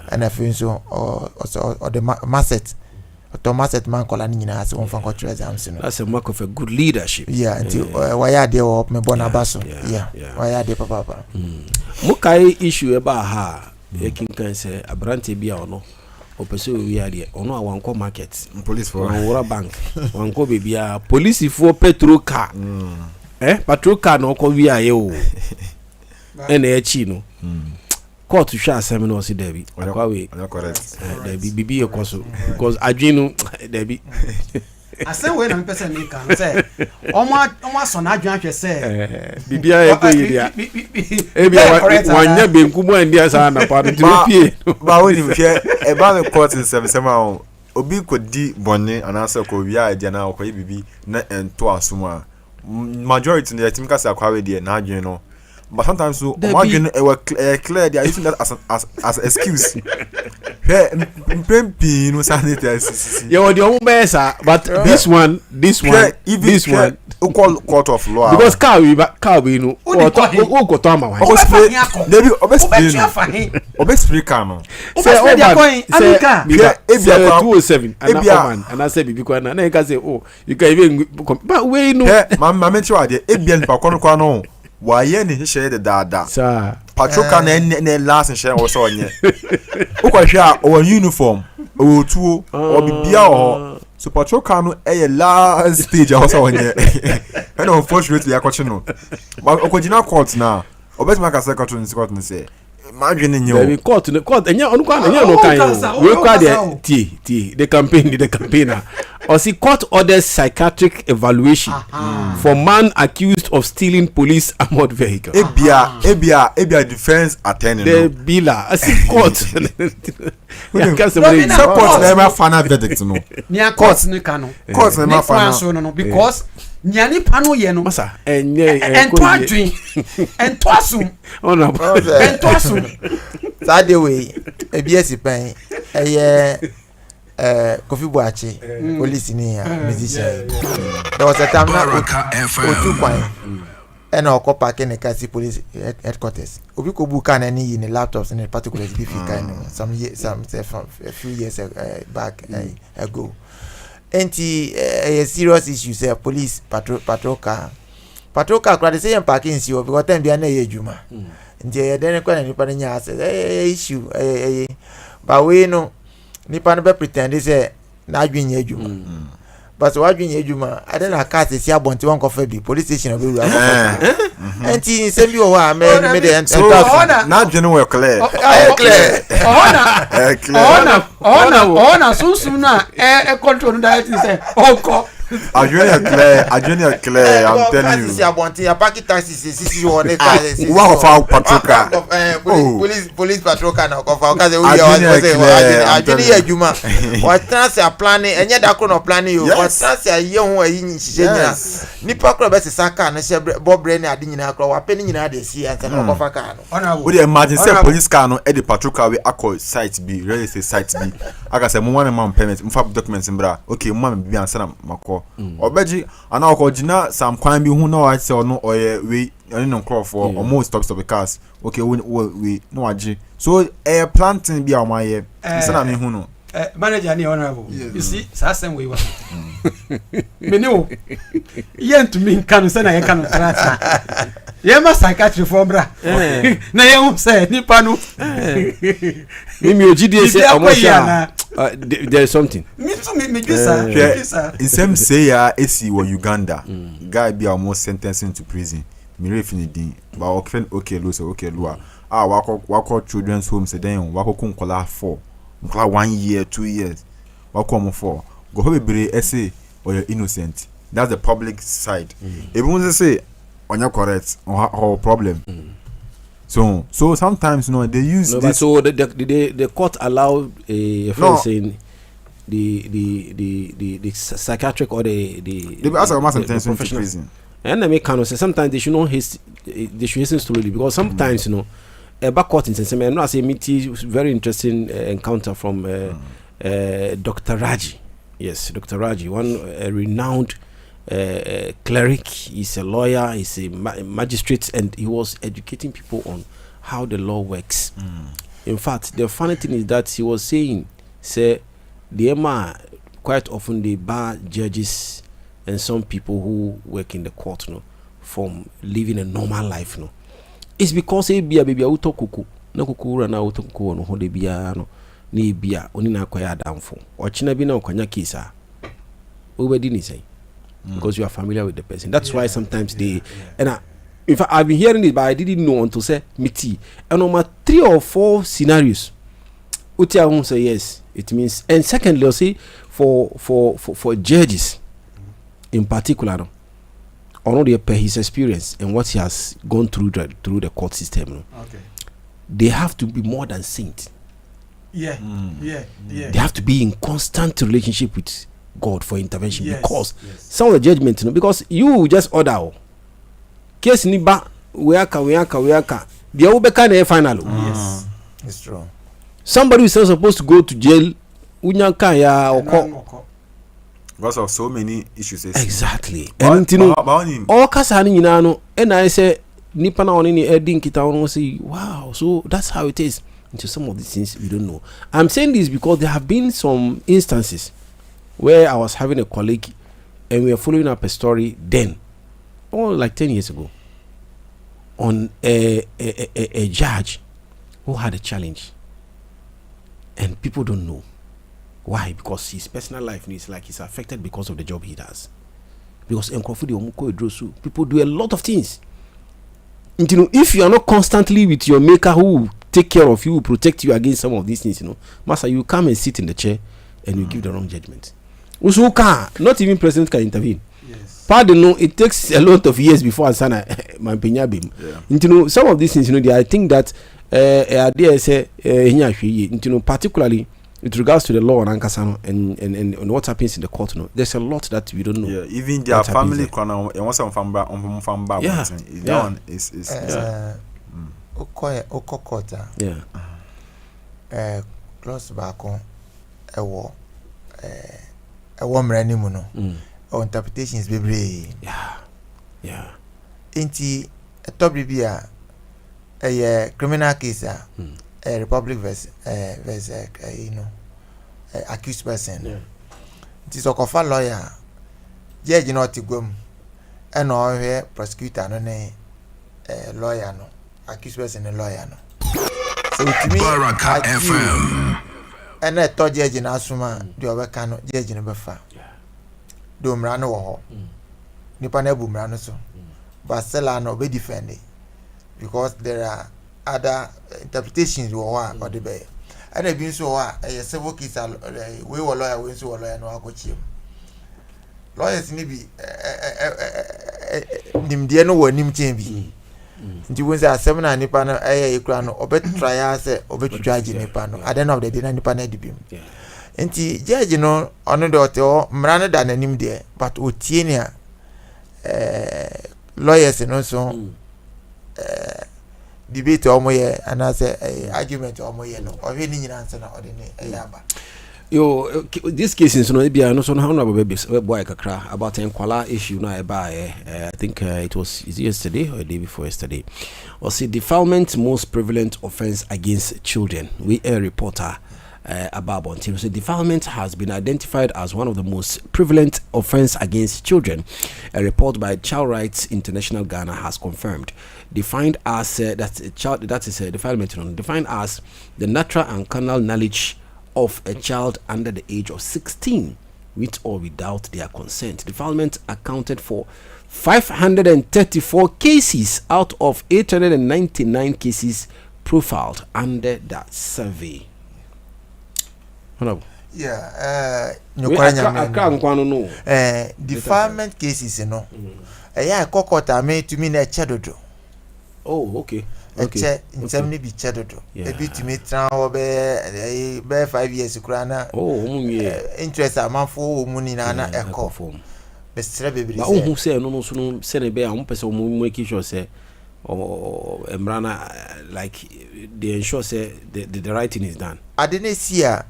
[SPEAKER 4] And I feel so or the masset automatic man kola ni nyina ase won fa control exams no.
[SPEAKER 3] That's a mark of a good leadership.
[SPEAKER 4] Yeah, until why are they up me bonabaso. Yeah. Why are they papa.
[SPEAKER 3] Mukai issue eba ha e kinkan say abrante bia ono opeso wi ade ono awanko market
[SPEAKER 5] police for
[SPEAKER 3] Wura bank wanko bebia police for petrol car petrol car no ko wi aye o ene e chi no court to share seminar si Debbie.
[SPEAKER 5] Correct.
[SPEAKER 3] Debbie bibi ekoso because adwenu Debbie.
[SPEAKER 6] Asen we na me person make am say omo so na adwen ahwe say
[SPEAKER 3] bibi aye ko yiria. Ebi wanya benku mu andi asa na pa to pie.
[SPEAKER 5] Ba woni hwe e ba me court in 77 on obi could di bonne and answer ko wi idea na ko bibi na ento asoma majority the team kasa kwa we there na adwen no but sometimes so imagine clear they are using that as excuse mpempi no sanitary
[SPEAKER 3] yeah what the own besa but this one
[SPEAKER 5] call court of law
[SPEAKER 3] because car we no o go to am
[SPEAKER 5] o spray car no
[SPEAKER 3] say o man
[SPEAKER 6] Amika
[SPEAKER 3] ebia 207 and I say bibi kwa na ka say oh you can even but we no
[SPEAKER 5] ma mention ade ebia npa kwa no wa ye ni hye de dada
[SPEAKER 3] sir
[SPEAKER 5] patrol car na last hye wo so onye o kwa hwe o uniform o tuo o bibia o so patrol car no last stage a so onye and unfortunately akwachi no but okojina court na obetima ka say court no say imagine nyo
[SPEAKER 3] court enya onu kwa enya no kan we kwa the campaigner or see court orders psychiatric evaluation for man accused of stealing police armored vehicle.
[SPEAKER 5] Ebia defense attorney
[SPEAKER 3] the billa I see court
[SPEAKER 5] support never final verdict no
[SPEAKER 6] near court ni kanu
[SPEAKER 5] court never final
[SPEAKER 6] no because nyani pano ye no
[SPEAKER 3] masa enye
[SPEAKER 6] ento adwen ento asum
[SPEAKER 3] ona
[SPEAKER 6] ento asum
[SPEAKER 4] that the way ABS pen Kofi Boachi police ni musician there was a time na o point and o park in the Kasi police headquarters obi ko buka na ni in laptops in particular be some a few years back ago a serious issue say police patrol car crowd say parking si o because time bia na ye adwuma nti e den kwa na nipa nya say issue but we no nipa no be pretend say na adwenya adwuma but what adwenya adwuma ade na car say abonti won kofa bi police station obi ru nti se bi o wa me de
[SPEAKER 5] na adwene we clear
[SPEAKER 6] ona sunsun na control that say onko
[SPEAKER 5] adwene clear I'm telling you
[SPEAKER 4] si abonti ya parking taxi si won e car si
[SPEAKER 5] wa of patrol car
[SPEAKER 4] police patrol car na kofa ka say we adwene ya adwuma what trans ya planning enye da ko no planning yo what trans ya ye ho ayi nhihye nyina nipa kro be sesa car na she bobre na ade nyina kro wa pe ni nyina de si ansa na kofa car no
[SPEAKER 5] we dey imagine say police car no e the patrol car we akọ site B real estate site B aka say mo wan man permit mfa documents mbra okay mo man bi ansa na makọ obeji ana okojina sam kwan bi hu na wa say ono oye we oni no crofo almost stop the cars okay we no agi so planting bi a maye sana me hu no
[SPEAKER 6] manager ni honorable you see sasem we wa meni o yen to me kan say na ye kan trans ye ma psychiatry for bra na ye hu say nipa no
[SPEAKER 3] me ogidi say omosha there is something
[SPEAKER 6] me jusa
[SPEAKER 5] in some say ya esi wo Uganda guy be almost sentenced to prison me refini din ba okay lo wako children's home say den wako kunkola 4 nkola 1 year 2 years wako mo 4 go bebre essay or you're innocent that's the public side everyone say onya correct or problem so sometimes they use this.
[SPEAKER 3] But so the court allowed a friend saying the psychiatric or the
[SPEAKER 5] ask a mass intention to prison.
[SPEAKER 3] And I make kind of say sometimes they should hasten slowly because sometimes back court in Senseme, I say meet very interesting encounter from Dr. Raji. Yes, Dr. Raji, one renowned cleric. He's a lawyer, he's a magistrate, and he was educating people on how the law works. In fact, the funny thing is that he was saying, say, the EMA quite often they bar judges and some people who work in the court, from living a normal life, It's because baby auto kuku, no kuku rana auto kuku no hode bia no ni bia oni na kwaya damfo. Ochina bi na okwanya kisa. Obedi ni say. Because you are familiar with the person. That's why sometimes they and in fact I've been hearing this but I didn't know until say miti. And on 3 or 4 scenarios Utia won't say yes. It means and secondly say for judges in particular or not his experience and what he has gone through the court system. Okay. They have to be more than saint. They have to be in constant relationship with God for intervention, because some of the judgment, because you just order case ni ba weaka the obeka na final.
[SPEAKER 4] Yes, it's true.
[SPEAKER 3] Somebody who's not supposed to go to jail unyanka ya oko
[SPEAKER 5] because of so many issues.
[SPEAKER 3] Exactly. And you know all kasa ni nyina no and I say nipa na oni ni edin kita won say wow, so that's how it is. Into some of these things we don't know. I'm saying this because there have been some instances where I was having a colleague and we were following up a story then, like 10 years ago, on a judge who had a challenge, and people don't know why, because his personal life is like he's affected because of the job he does. Because people do a lot of things. And, you know, if you are not constantly with your maker who will take care of you, will protect you against some of these things, you know, master, you come and sit in the chair and you give the wrong judgment. Also, not even president can intervene. Yes. Pardon, no, it takes a lot of years before Ansana my penyabim. You know, some of these things, you know, I think that you know, particularly with regards to the law on Ankasano and what happens in the court, you know, there's a lot that we don't know.
[SPEAKER 5] Yeah, even their family corner and once is
[SPEAKER 4] okokota. Close back on a woman no or interpretations bebre.
[SPEAKER 3] Yeah.
[SPEAKER 4] Inti a top review a criminal case a republic versus you know accused person. It is a cofa lawyer judge not to go and all here prosecutor no lawyer no accused person a lawyer no. So to me
[SPEAKER 2] Baraka FM
[SPEAKER 4] and I thought judge in Asuma do a cano judge in a befa do mrano ho nipa na bu mrano so but still no be defended because there are other interpretations or the bay and I been so a civil case we were lawyer we so lawyer no akochim lawyers ni bi nim de no wanim chen bi nti won say asem nipa no ekura no obet try say obetwitwa agi nipa no at the end of the day na nipa na dibim nti judge no ono de oto mra no da nanim de but otie ni lawyers no so debate omoye and I say argument omoye no ohwe ni nyina nse na odene eyaba.
[SPEAKER 3] Yo, this case is no be no so how no boy kakra about enkwala issue na I think it was yesterday or the day before yesterday. Or see defilement most prevalent offense against children. We a reporter about until so defilement has been identified as one of the most prevalent offense against children. A report by Child Rights International Ghana has confirmed. Defined as defilement defined as the natural and carnal knowledge of a child under the age of 16 with or without their consent. Defilement accounted for 534 cases out of 899 cases profiled under that survey.
[SPEAKER 4] Defilement cases no kokota me to me na chedodo.
[SPEAKER 3] Oh, okay.
[SPEAKER 4] Okay. Insemni bi chedodo. Ebi to me tran be 5 years kurana. Interest amanfo muni na na eko. Bestre bebiri.
[SPEAKER 3] Ba hu say no so no se ne be am pese mo make sure say emrana like they ensure say the right thing is done.
[SPEAKER 4] Adenesia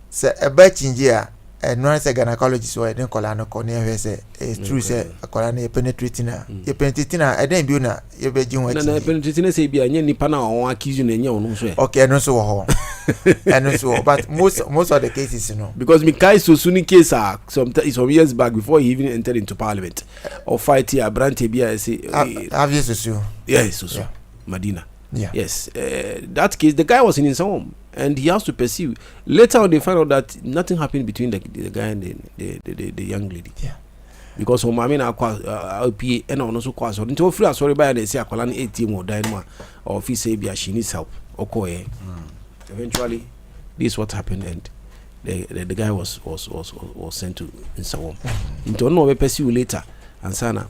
[SPEAKER 4] se eba chinjia no say gynecologist or den kola no ko ne say it's true say kola na penetrating na e penetrating na e den bi na e be jin wati
[SPEAKER 3] na penetrating say bi anya nipa na on accuse na anya on so
[SPEAKER 4] okay no so ho and so but most of the cases you know
[SPEAKER 3] because Mikai Sosuni case some years back before he even entered into parliament or fight here Brante bia say
[SPEAKER 4] have you so
[SPEAKER 3] yes so Medina. Yes, that case, the guy was in his home and he has to pursue. Later on, they find out that nothing happened between the guy and the young lady.
[SPEAKER 4] Yeah,
[SPEAKER 3] because her mommy na LPA and also quite so. Until free, sorry, by they say I call an 18 or dine or if he say she needs help. Okay, eventually, this is what happened and the guy was sent to in Sawam. Until no we pursue later. And sana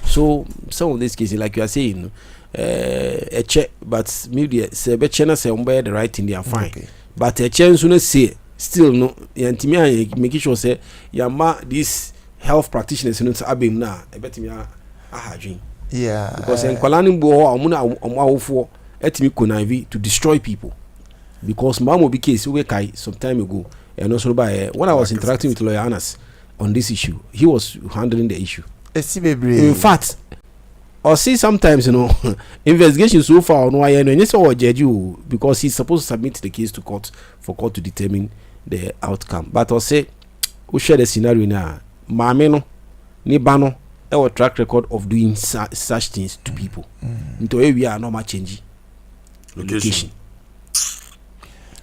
[SPEAKER 3] so some of these cases, like you are saying, a check, but maybe say be chena say umbe the right thing they are fine.
[SPEAKER 4] Okay.
[SPEAKER 3] But a chance no say still no yantimi make sure say yama these health practitioners no abem na e betimi a dream.
[SPEAKER 4] Yeah.
[SPEAKER 3] Because en kwalani bo omawofo etimi connive to destroy people. Because mamo be case we kai some time ago and also by when I was interacting with lawyer Anas on this issue, he was handling the issue. In fact, or see sometimes investigation so far no why no say or judge you because he's supposed to submit the case to court for court to determine the outcome. But I say we share the scenario now. Mame no ni bano our track record of doing such things to people. Into we are normal change location.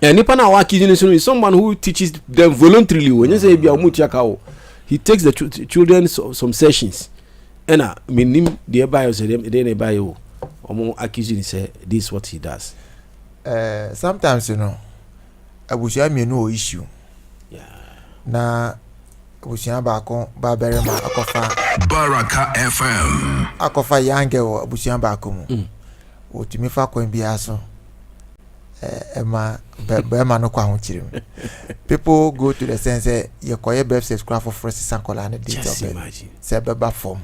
[SPEAKER 3] And nipa na wa kidney is someone who teaches them voluntarily. When you say be he takes the children some sessions. And minim the buy say them they buy you. Omo accusing say this is what he does.
[SPEAKER 4] Sometimes abusia me no issue.
[SPEAKER 3] Yeah.
[SPEAKER 4] Na abusia ba ko ba bere ma akofa
[SPEAKER 2] Baraka FM.
[SPEAKER 4] Akofa yange wo abusia ba ko mu. O timi fa kwan bia so. Emma Bema no kwa hunchiri. People go to the sense ye koye birth certificate for first sankola ne date of birth. Say beba form.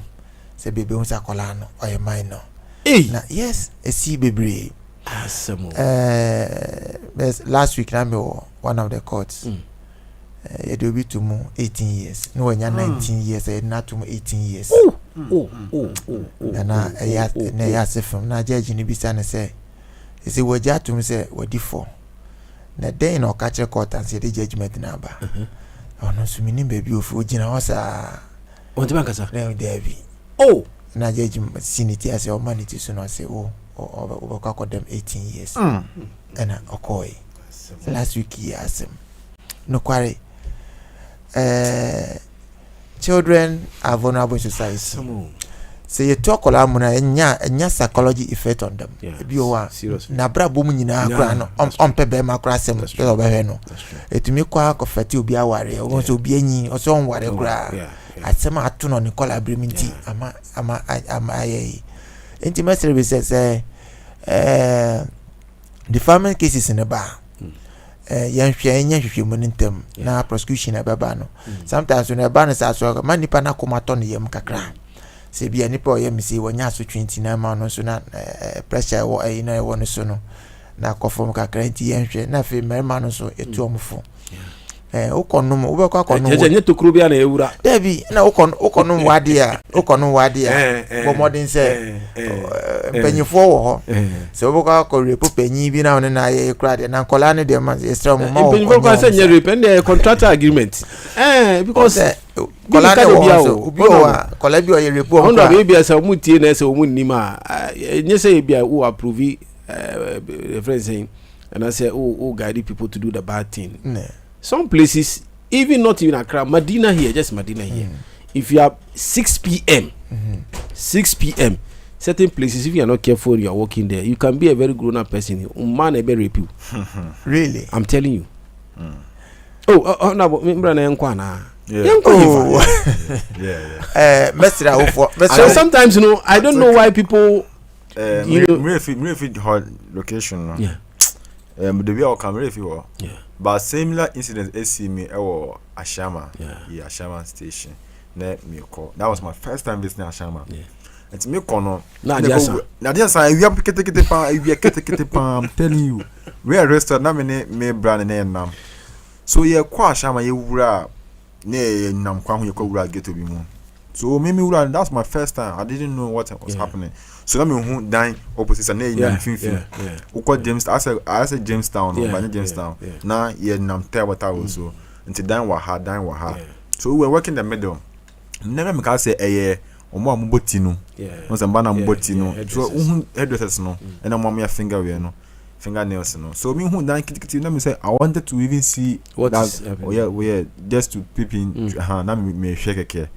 [SPEAKER 4] Say baby unsa kola no or minor. Na yes, a see baby. Last week na me one of the courts. It will be to mu 18 years. No when you 19 years, it not to mu 18 years. Na ya na ya se from na judge ni bisa na say he say we just to me say we di for na then no catch court and say the judgment number oh no so meaning baby of ogina hosa
[SPEAKER 3] on the bankasa
[SPEAKER 4] na there be na judgment sinity as your humanity so no say we call them 18 years and okoy last week he asked him no query children are vulnerable in society. Say you talk all amuna enya psychology effect on them. Bi o wa na bra bom nyina akra no on pebe ma akra sem so obehwe no. Etumi kwa ko fati obi aware o so obi anyi o so onware kra. Asema atu no Nicola Breminti ama aye. Intimate services the family cases in the bar. Yen hwehwe mu ntem na prosecution ababa no. Sometimes when a ban is aso man nipa na komato ne yam kakra. Se bia nipa o yam si wonya so 29 ma no so na pressure wo na wo no so no na kofom kakra nti yen hwe na fe merima no so etu omfo ukonum ubekwa akonum
[SPEAKER 3] je tokuro bia na ewura
[SPEAKER 4] David na ukonum wade a bo modern say penyifo wo ho se ubekwa akorepo penyi bi na na ye kra de na kola ne de ma extra mo ma
[SPEAKER 3] penyifo kwa say nye repend contract agreement because
[SPEAKER 4] kola ne wo obi o kola bi o ye repo
[SPEAKER 3] on do be bia say omutie na say omunima nye say bia who approve reference saying and I say guide people to do the bad thing. Some places, even not even Accra, Medina here, just Medina here. If you are 6 p.m., 6 p.m., certain places, if you are not careful, you are walking there, you can be a very grown-up person. Man, ever rape you.
[SPEAKER 4] Really?
[SPEAKER 3] I'm telling you. So sometimes, I don't know why people.
[SPEAKER 5] Location.
[SPEAKER 3] Yeah.
[SPEAKER 5] The way I come if you were. Yeah. But similar incidents see me Ashama. Yeah, Ashama station. That was my first time visiting Ashama. Yeah. And to me kono. Now just I we have kete I'm telling you. We are restaurant na me brand name nam. So yeah, kwa Ashama ye wura ne nam kwa hu ye kwa wura get to be mu. So me wura that's my first time. I didn't know what was happening. So let me who dying opposite and yeah. Uko James I said Jamestown but Jamestown. Now yeah nam tell what I was so until dying wa ha. So we were working in the middle. Never make us say omo amubotino. No say bana amubotino. So hairdressers no and am my finger we no. Fingernails no. So me who dying kiti let me say I wanted to even see
[SPEAKER 3] what
[SPEAKER 5] that
[SPEAKER 3] is happening.
[SPEAKER 5] We just to peep in na me shake care.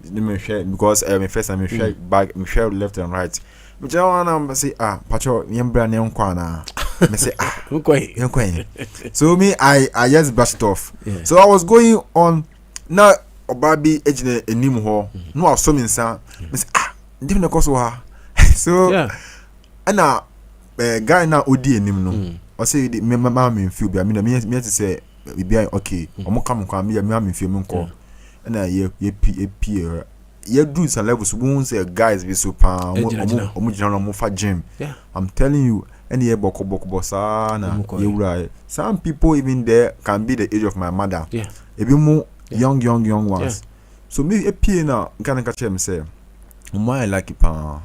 [SPEAKER 5] Because my first time me share back me share left and right me just wanna say pacho yembra ne nkwa na me say nkwa so me I just brushed it off. So I was going on now obabi ejine enim ho no aso me nsa me say ndem na koso ha so ana guy na odi enim no o say me mama feel bi me me say bi okay omo kam kwa me mama feel me nko ana ye do some levels won say guys be so pa omo jina no fa gym. I'm telling you any ye boko bossa na ye wura. Some people even there can be the age of my mother. Ebi mo young ones. So me apie na kan catch him say my like it pa.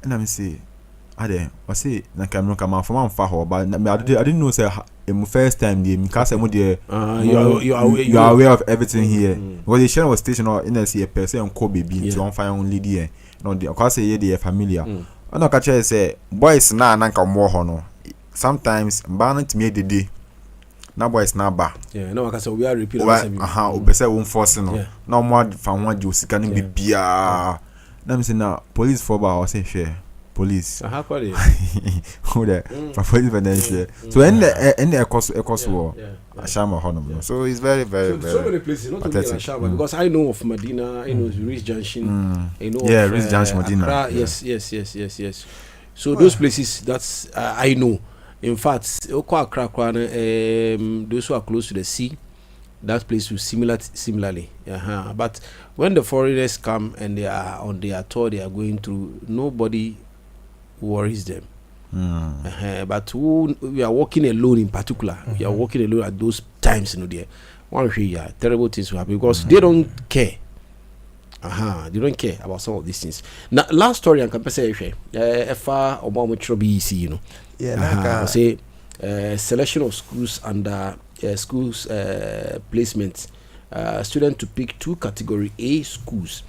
[SPEAKER 5] And I say ade I say na camera come from am fa ho but I didn't know say the first time the because I'm there you are aware of everything here. Because the channel was station or in a see a person on call baby to on fire only there. No the cause say they familiar. And I catch say boys na nka mo ho no. Sometimes ban to me the day. Na boys na ba.
[SPEAKER 3] Yeah, no I say we are repeat
[SPEAKER 5] obese won force no. Na mo fa ho age osika no bibia. Na me say na police for ba or say share. Police. Who there? Police financial. So in the cost war. Ashama Honor. So it's very
[SPEAKER 3] so many places, not only Ashama, because I know of Medina, I know Rich Junction, I know
[SPEAKER 5] of Rich Junction, Medina.
[SPEAKER 3] Accra, yes. So those places that's I know. In fact, Accra, those who are close to the sea, that place will similarly. But when the foreigners come and they are on their tour, they are going through, nobody worries them. But we are walking alone in particular. We are walking alone at those times, there. One terrible things will happen because they don't care. They don't care about some of these things. Now, last story on campus, FA or BEC, say selection of schools under schools placement. Student to pick 2 category A schools.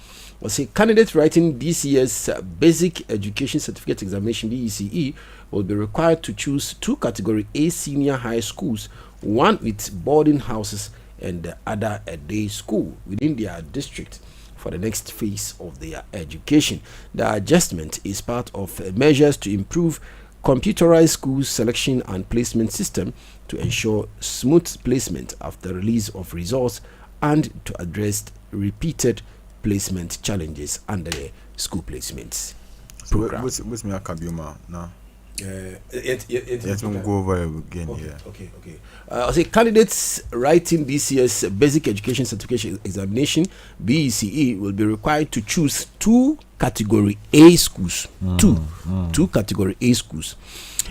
[SPEAKER 3] Say candidates writing this year's Basic Education Certificate Examination (BECE) will be required to choose 2 category A senior high schools, one with boarding houses and the other a day school within their district for the next phase of their education. The adjustment is part of measures to improve computerized school selection and placement system to ensure smooth placement after release of results and to address repeated placement challenges under the school placements program.
[SPEAKER 5] What's me akabioma now?
[SPEAKER 3] Let's
[SPEAKER 5] go over again here.
[SPEAKER 3] Okay. I say candidates writing this year's Basic Education Certification Examination (BECE) will be required to choose 2 category A schools. Two category A schools.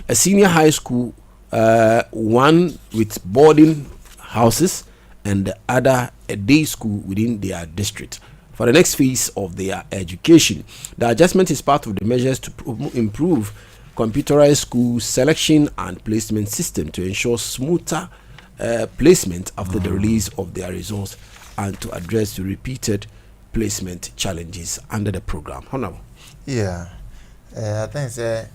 [SPEAKER 3] A senior high school, one with boarding houses, and the other a day school within their district for the next phase of their education. The adjustment is part of the measures to improve computerized school selection and placement system to ensure smoother placement after the release of their results and to address the repeated placement challenges under the program. Honorable.
[SPEAKER 4] Yeah, I think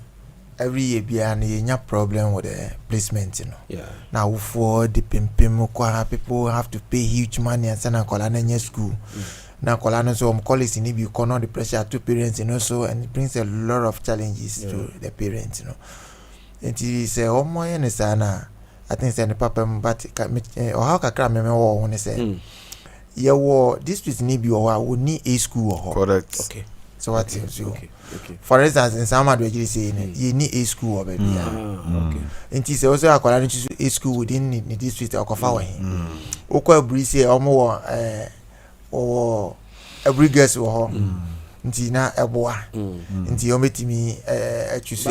[SPEAKER 4] every year behind a problem with the placement, Now for the people have to pay huge money and send a colony school. Now colony so college in you cannot the pressure to parents, so and it brings a lot of challenges to the parents, It is a homo sana. I think it's a papa but or how can me or when say district need be or would need a school.
[SPEAKER 5] Correct.
[SPEAKER 3] Okay.
[SPEAKER 4] So what is you? Okay. For instance, in some advocacy saying you need a school or baby.
[SPEAKER 3] Okay.
[SPEAKER 4] And it is also a colony a school within the district of Kofawa. Oko breeze or more or a brigade or Ntina Eboa. Nti ometimi choose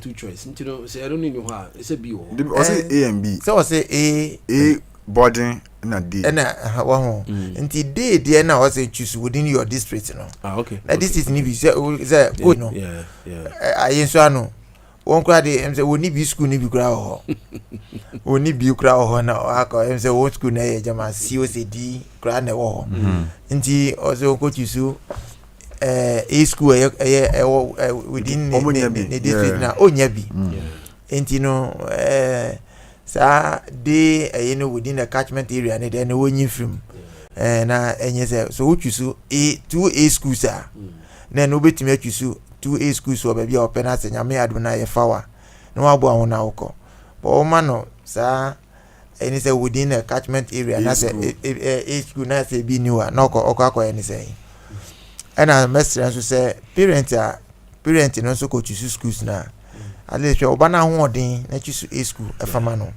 [SPEAKER 3] two choice. Say I don't know how. It's a B.
[SPEAKER 5] Was it A and B?
[SPEAKER 4] So I say
[SPEAKER 5] A boarding na D.
[SPEAKER 4] Nti D there now was choose within your district,
[SPEAKER 3] okay.
[SPEAKER 4] Now this is nibi say good no.
[SPEAKER 3] Yeah.
[SPEAKER 4] I so ano. Won kra dey em say woni bi school ni bi kra ho. Woni bi kra ho na aka em say won school na ye jama COCD kra na ho. Nti also ko choose a school within the district na onya bi. Nti no sa dey within the catchment area na dey na wonyi film na enye say so we choose A schools are na no betimi choose 2A schools so baby open as nyame aduna ye fawa no abo ahona woko but o ma no sa any say within the catchment area na say A school na say bi niwa na okwa any say and a messenger so say parents are parent no so ko choose schools na at least oba na ho odin na choose a school e fama no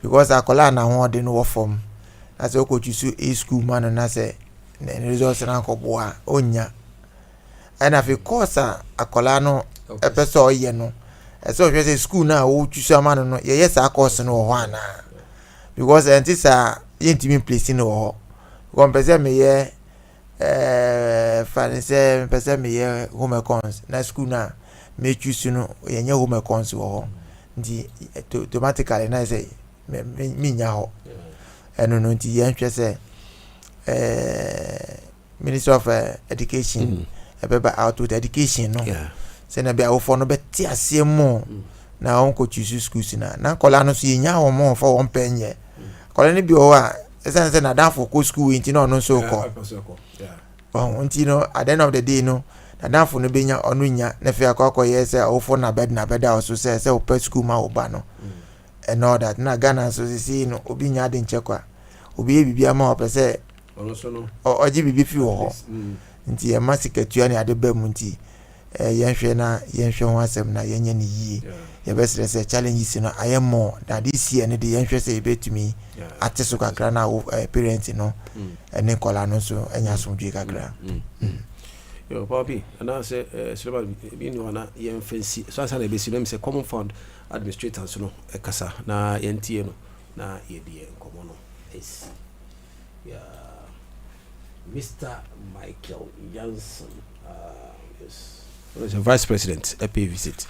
[SPEAKER 4] because akola na ho odin no form na say ko choose a school man na say results na ko boa onya and if course akola no e pese oye no e say o say school na o choose man no ye yes course no ho ana because entisa yentimi place no ho ko pese me ye fanise pese me ye home econs na school na me choose no ye nya home econs ho ndi automatically na say me nya ho eno no nti ye nhwe say Minister of Education about out with education no say na bia wo for no beti asem na on ko choose schools na kola no so ye nya ho mo for won penye kola ni bi o a say na dan for ko school nti no no so ko nti no at the end of the day no na dan for no benya onu nya na fe akwa ye say o for na bed da so say o pet school ma o ba no and all that na Ghana so see no obi nya de nchekwa obi e bibia ma o pese oji bibi fi wo nti e masiketua ne ade ba mu nti yenhwe ho asem na yenye ne yi ye besere se challenges no ayemo that this year ne de yenhwe se betumi ateso kakra na parent no ene kola no so enya somdwe kakra
[SPEAKER 3] yo papi ana se silaba bi ni wana yenfansi so asa na be sino se common fund administrators no ekasa na yentie no na yedie nkomo no is Mr. Michael Jansen, yes, the Vice President, a visit.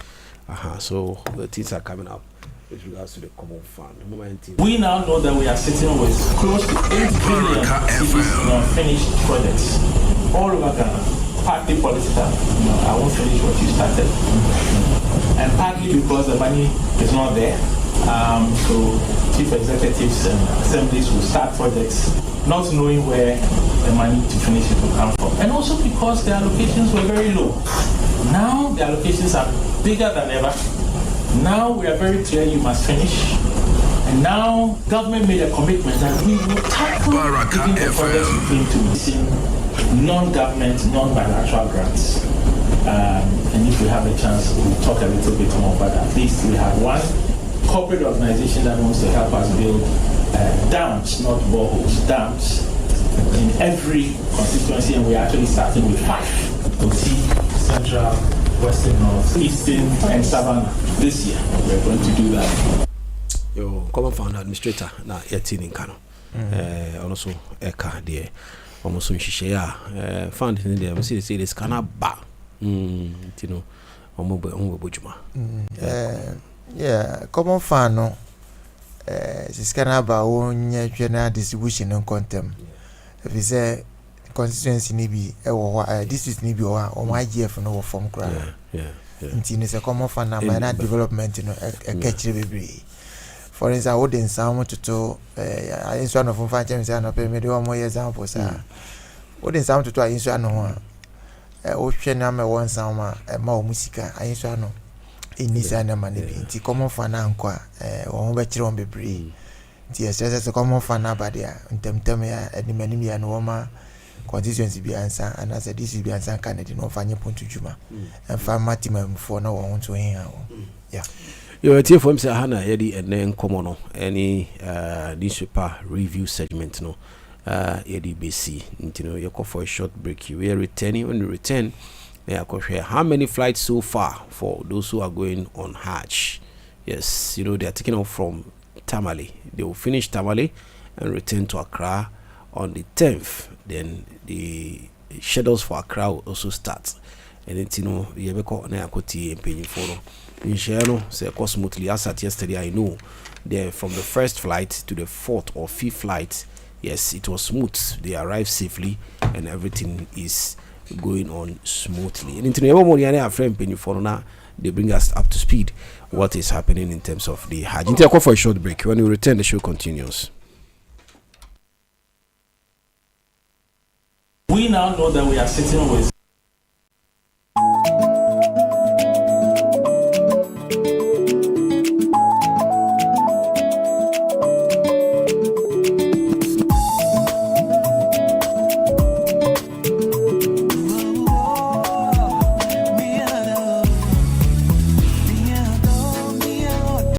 [SPEAKER 3] So the things are coming up with regards to the common fund.
[SPEAKER 10] We now know that we are sitting with close to 8 billion in unfinished projects all over Ghana, partly political. I won't finish what you started, and partly because the money is not there. So chief executives and assemblies will start projects not knowing where the money to finish it will come from. And also because the allocations were very low. Now the allocations are bigger than ever. Now we are very clear you must finish. And now government made a commitment that we will tackle
[SPEAKER 2] Baraka
[SPEAKER 10] the projects into missing non-government, non-bilateral grants. And if we have a chance, we'll talk a little bit more, but at least we have one corporate organization that wants to help us build dams, not boreholes, dams in every constituency, and we're actually starting with 5: Oti, Central, Western, North, Eastern, and Savannah. This year, we're going to do that.
[SPEAKER 3] Yo, common fund administrator na yeti in Kano. Also, Eka there, almost in Shishia, fund in there. We see this Kanaba, you know, Bujuma.
[SPEAKER 4] Yeah, common fund no. This Kanaba onye general distribution on contem. If you say constituency ni bi district ni bi o YGF no form kra. Yeah. Nti ni se common fund na minor development no catch bebre. For instance, what in some to I inso no fun fan say no pay me do more example sir. What in some to I inso no ho o hwe na me won some ma o musika I inso no inisa na mane bi nti common fund na nkwa won be kire won bebre. Nti se common fund na ba dia ntemtem ya animanim ya no ma constituency bi ansa and as this bi ansa kan di no fanye pontu juma and fa matimam for na won to hin ha yeah.
[SPEAKER 3] Yo tie for Mr. Hana yedi ene nkomo no any newspaper review segment no yedi BC ntino you go for a short break. We are returning. When we return, we are share how many flights so far for those who are going on Hajj. Yes, you know they are taking off from Tamale. They will finish Tamale and return to Accra on the 10th. Then the schedules for Accra will also start. And then you know you be call na akoti empenyi for Nhyira say go smoothly. As at yesterday, I know there from the first flight to the 4th or 5th flight, yes, it was smooth. They arrived safely and everything is going on smoothly. And into our friend Penny for now, they bring us up to speed what is happening in terms of the Hajj. Into go for a short break. When we return, the show continues.
[SPEAKER 10] We now know that we are sitting with